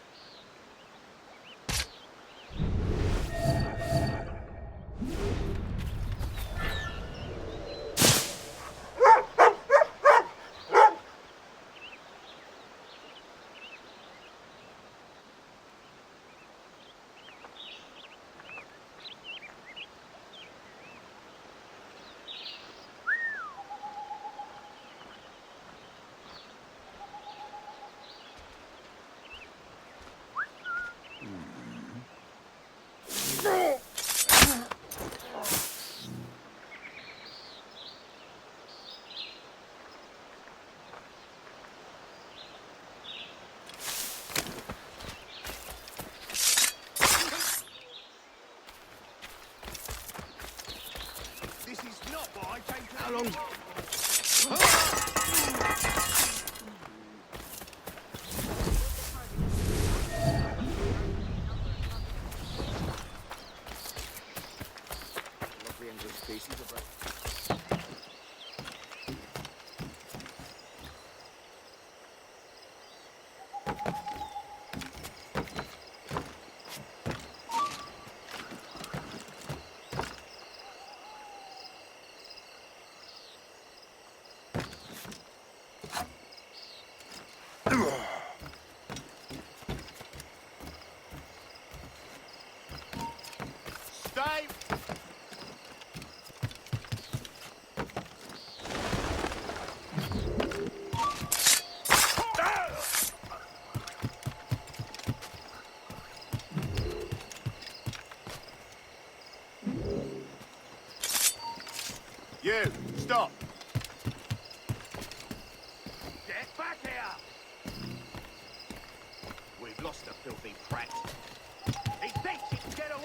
This is not what I came to. How long? Stay. You, stop. Get back here. We've lost the filthy prat. He thinks he can get away.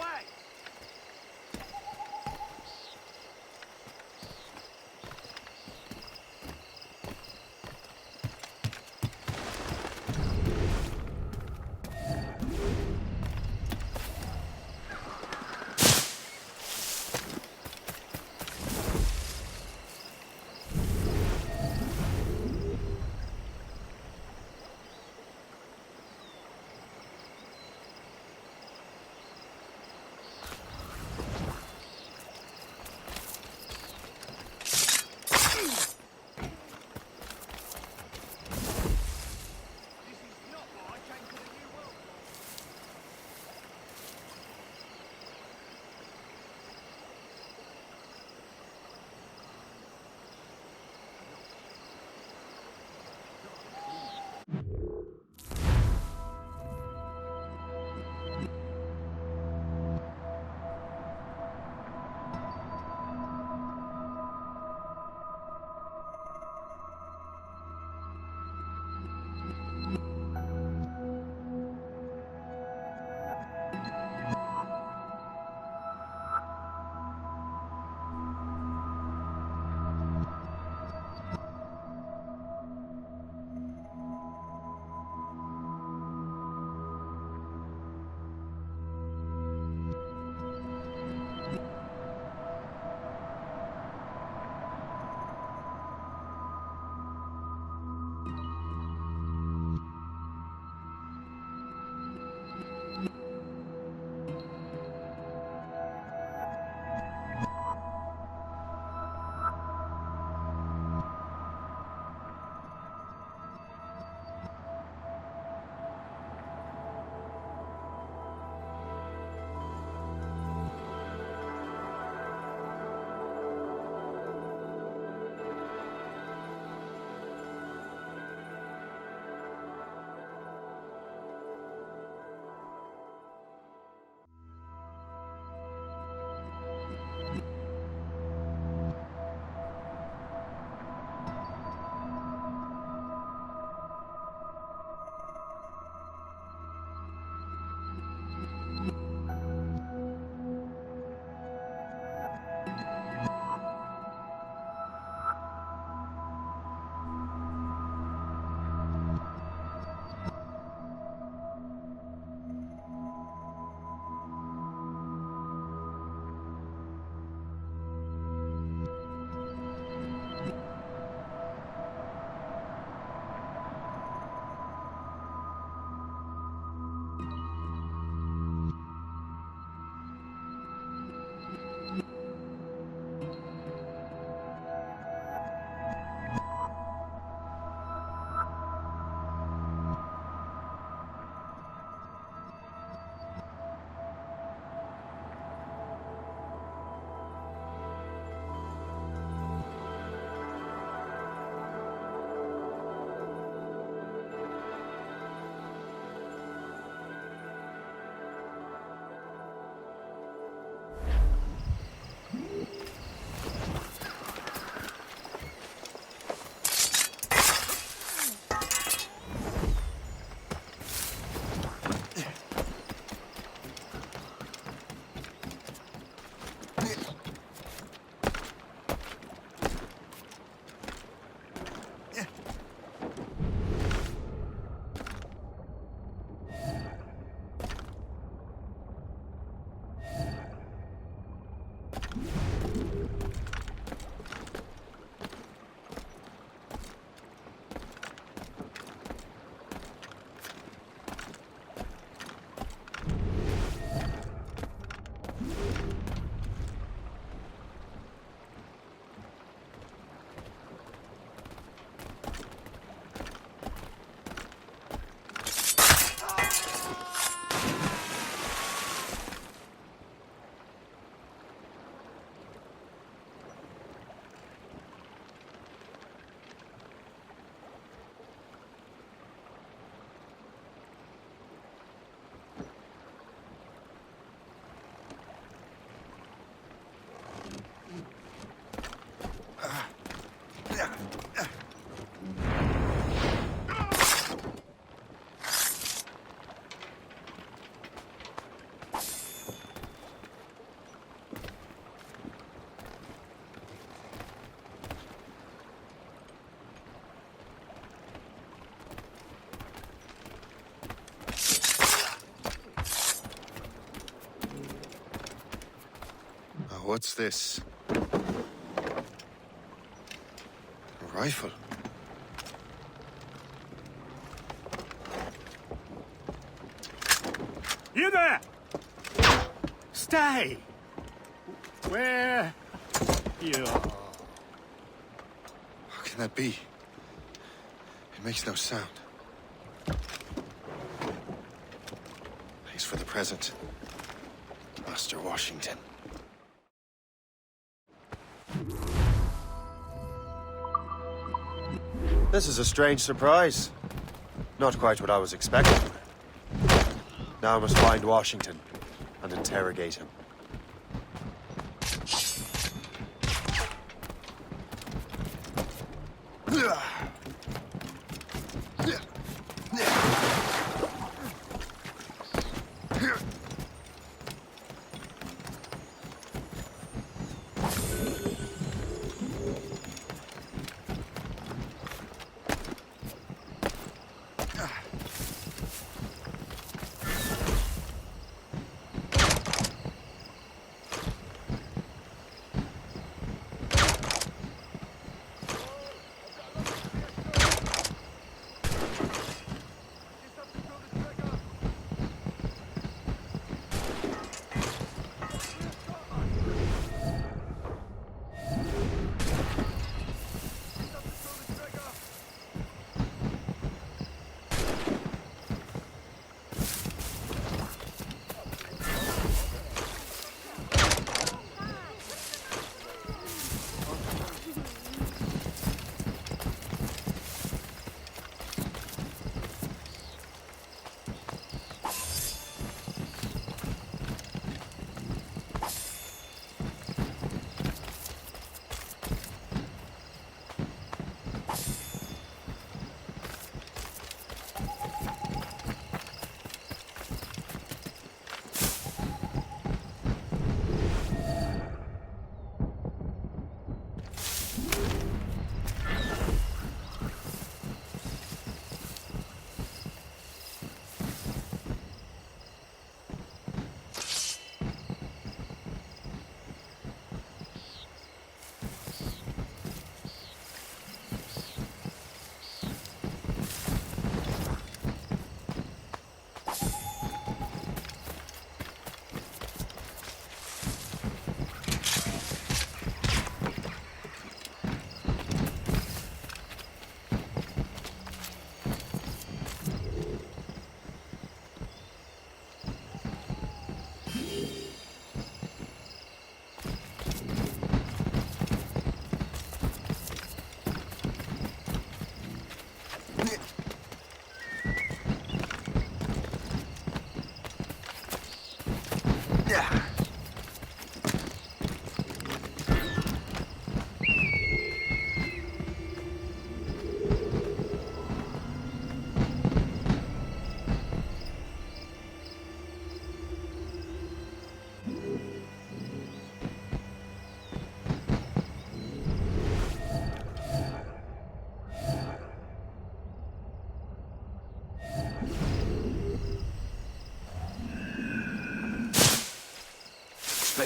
What's this? A rifle? You there! Stay! Where you are? How can that be? It makes no sound. At least for the present. Master Washington. This is a strange surprise. Not quite what I was expecting. Now I must find Washington and interrogate him.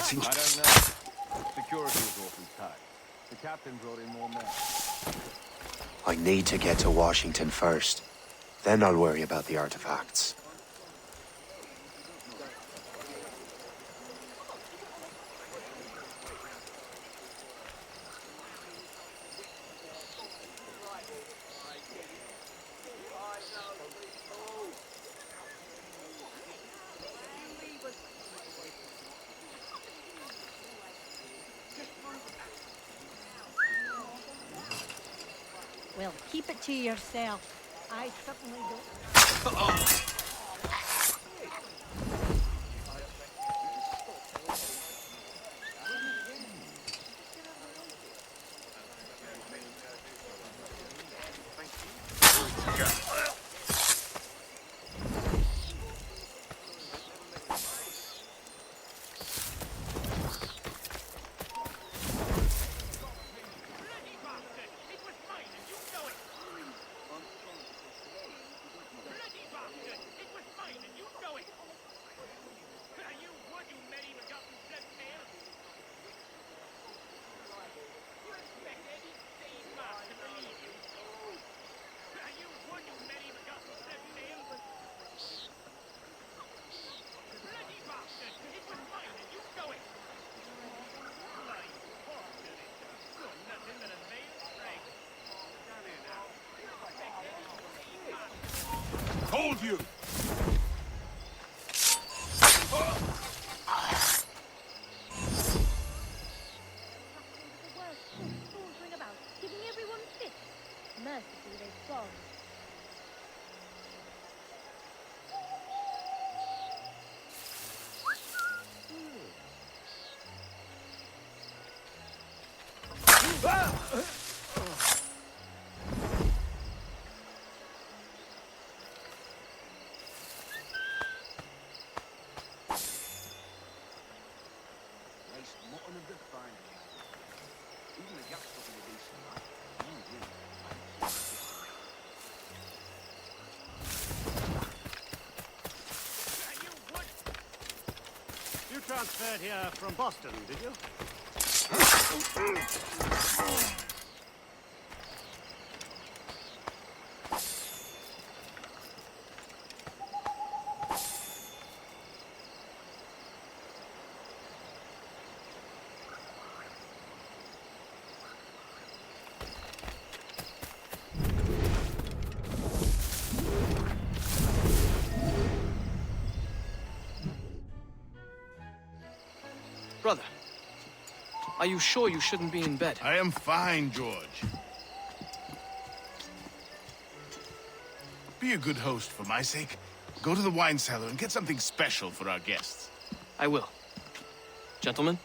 I don't know. The Security was awfully tight. The captain brought in more men. I need to get to Washington first. Then I'll worry about the artifacts. Well, keep it to yourself. I certainly don't. Hold you! Giving everyone fits. Mercifully, they've gone. You transferred here from Boston, did you? Brother, are you sure you shouldn't be in bed? I am fine, George. Be a good host for my sake. Go to the wine cellar and get something special for our guests. I will. Gentlemen?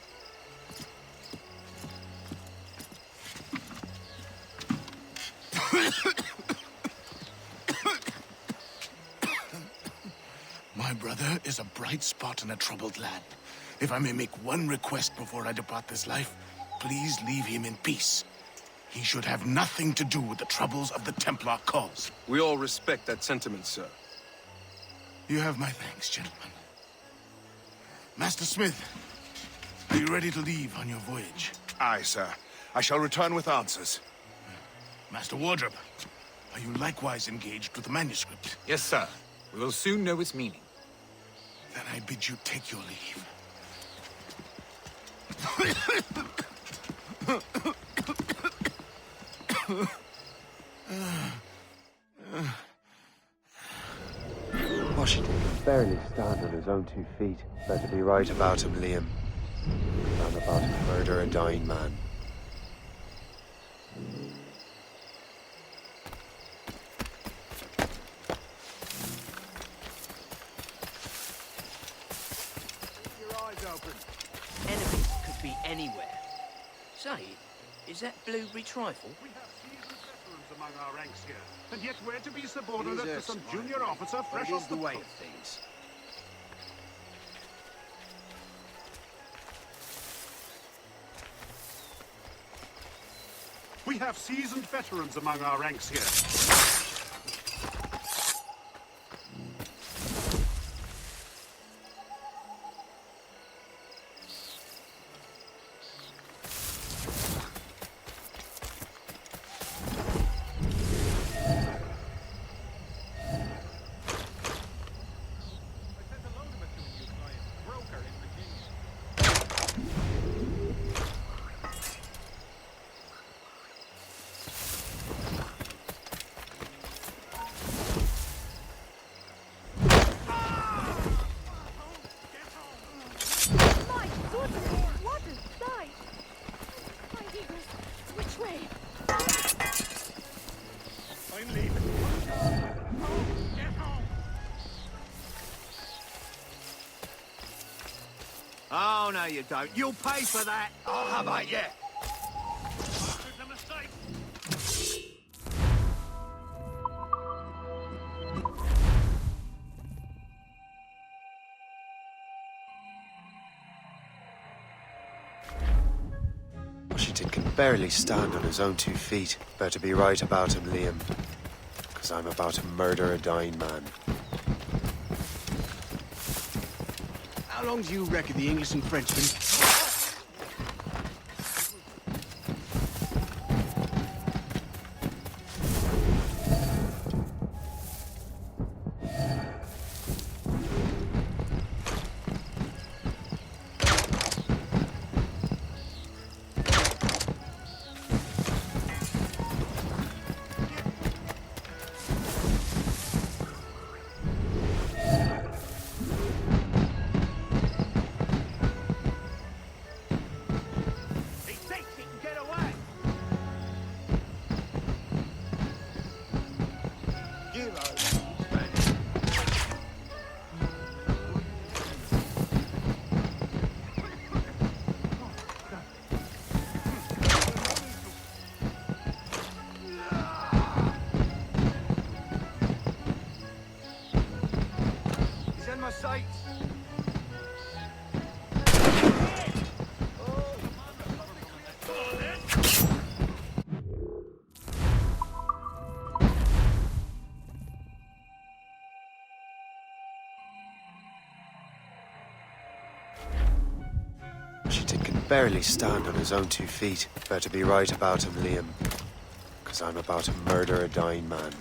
My brother is a bright spot in a troubled land. If I may make one request before I depart this life, please leave him in peace. He should have nothing to do with the troubles of the Templar cause. We all respect that sentiment, sir. You have my thanks, gentlemen. Master Smith, are you ready to leave on your voyage? Aye, sir. I shall return with answers. Master Wardrop, are you likewise engaged with the manuscript? Yes, sir. We will soon know its meaning. Then I bid you take your leave. Washington can barely stand on his own 2 feet. Better be right about him, Liam. I'm about to murder a dying man. Keep your eyes open. Enemies could be anywhere. Say, is that blueberry trifle? We have seasoned veterans among our ranks here, and yet we're to be subordinate to some junior officer fresh off the way boat. of things. We have seasoned veterans among our ranks here. No, you don't. You'll pay for that. Oh, how about you? It's a mistake. Washington can barely stand on his own 2 feet. Better be right about him, Liam. Because I'm about to murder a dying man. How long do you reckon the English and Frenchmen... Washington can barely stand on his own 2 feet. Better be right about him, Liam. Because I'm about to murder a dying man.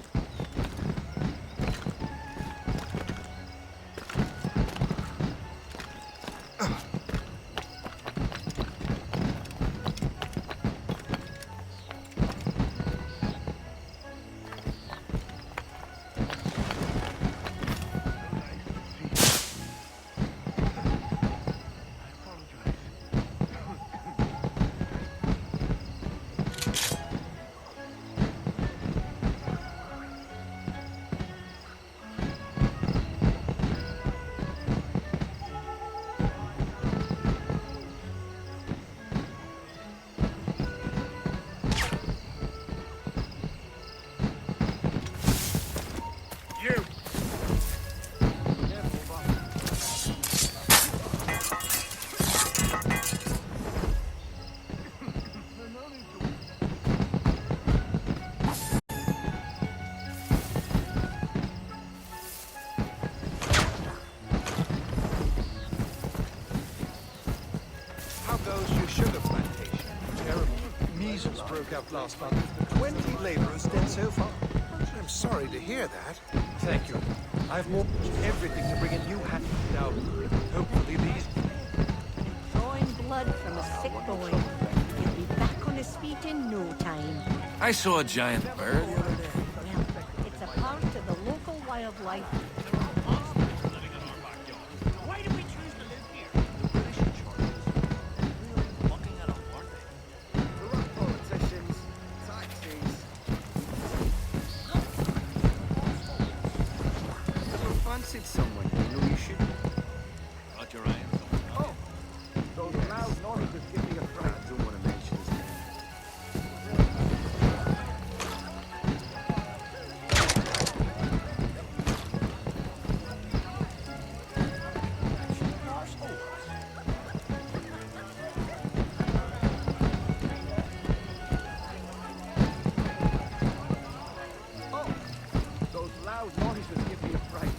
Out last month. 20 laborers dead so far. I'm sorry to hear that. Thank you. I've mortgaged everything to bring a new hat now. Hopefully these... Drawing blood from a sick boy. He'll be back on his feet in no time. I saw a giant bird. Well, it's a part of the local wildlife. Why did we choose to live here? The British in charge. We're walking out of warfare. Corrupt politicians, taxis. Never fancied someone you know you should. Got your eye on someone. Oh, those loud noises just give me a fright. I don't want to mention his name. Oh, those loud noises give me a fright.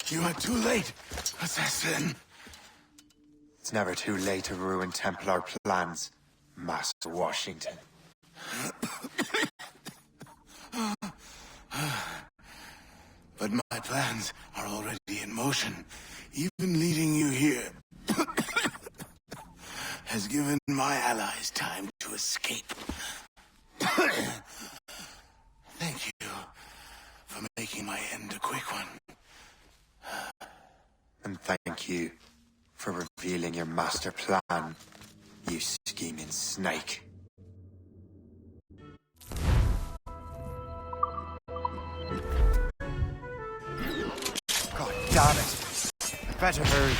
You are too late, assassin. It's never too late to ruin Templar plans, Master Washington. But my plans are already in motion. Even leading you here has given my allies time to escape. Thank you for making my end a quick one. And thank you for revealing your master plan, you scheming snake. God damn it! I better hurry.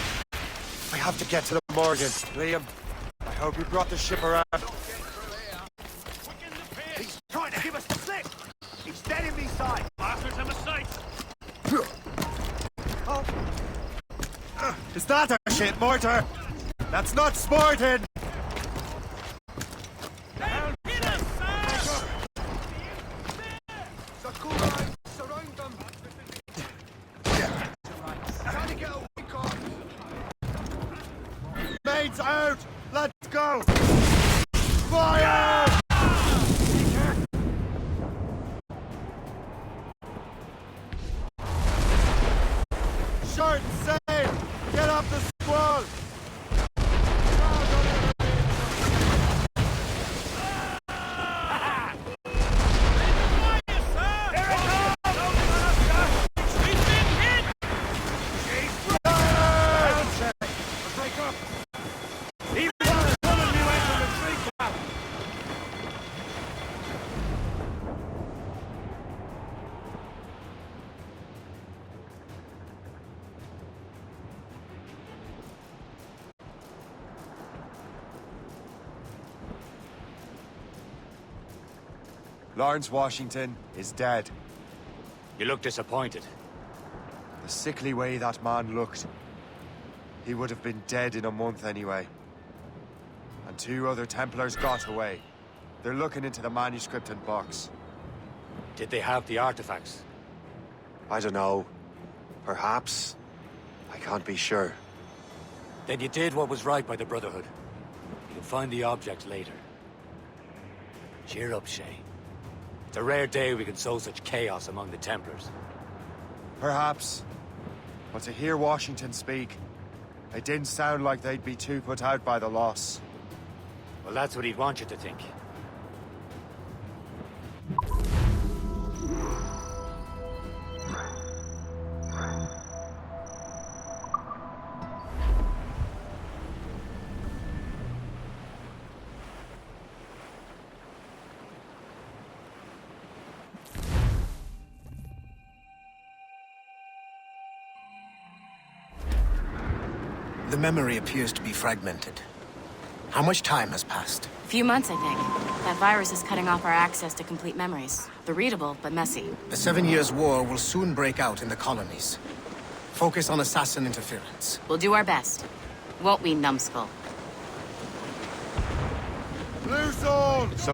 I have to get to the Morgan. Liam, I hope you brought the ship around. He's trying to give us the slip! He's dead in me side! Bastards, a mistake! Oh. Is that a shit mortar? That's not sporting! Mates out! Let's go! Fire! Short and safe! Get up the squall! Lawrence Washington is dead. You look disappointed. The sickly way that man looked. He would have been dead in a month anyway. And 2 other Templars got away. They're looking into the manuscript and box. Did they have the artifacts? I don't know. Perhaps. I can't be sure. Then you did what was right by the Brotherhood. You'll find the object later. Cheer up, Shay. It's a rare day we can sow such chaos among the Templars. Perhaps. But to hear Washington speak, it didn't sound like they'd be too put out by the loss. Well, that's what he'd want you to think. The memory appears to be fragmented. How much time has passed? A few months, I think. That virus is cutting off our access to complete memories. They're readable, but messy. The 7 Years' War will soon break out in the colonies. Focus on assassin interference. We'll do our best. Won't we, numbskull? Blue zone! So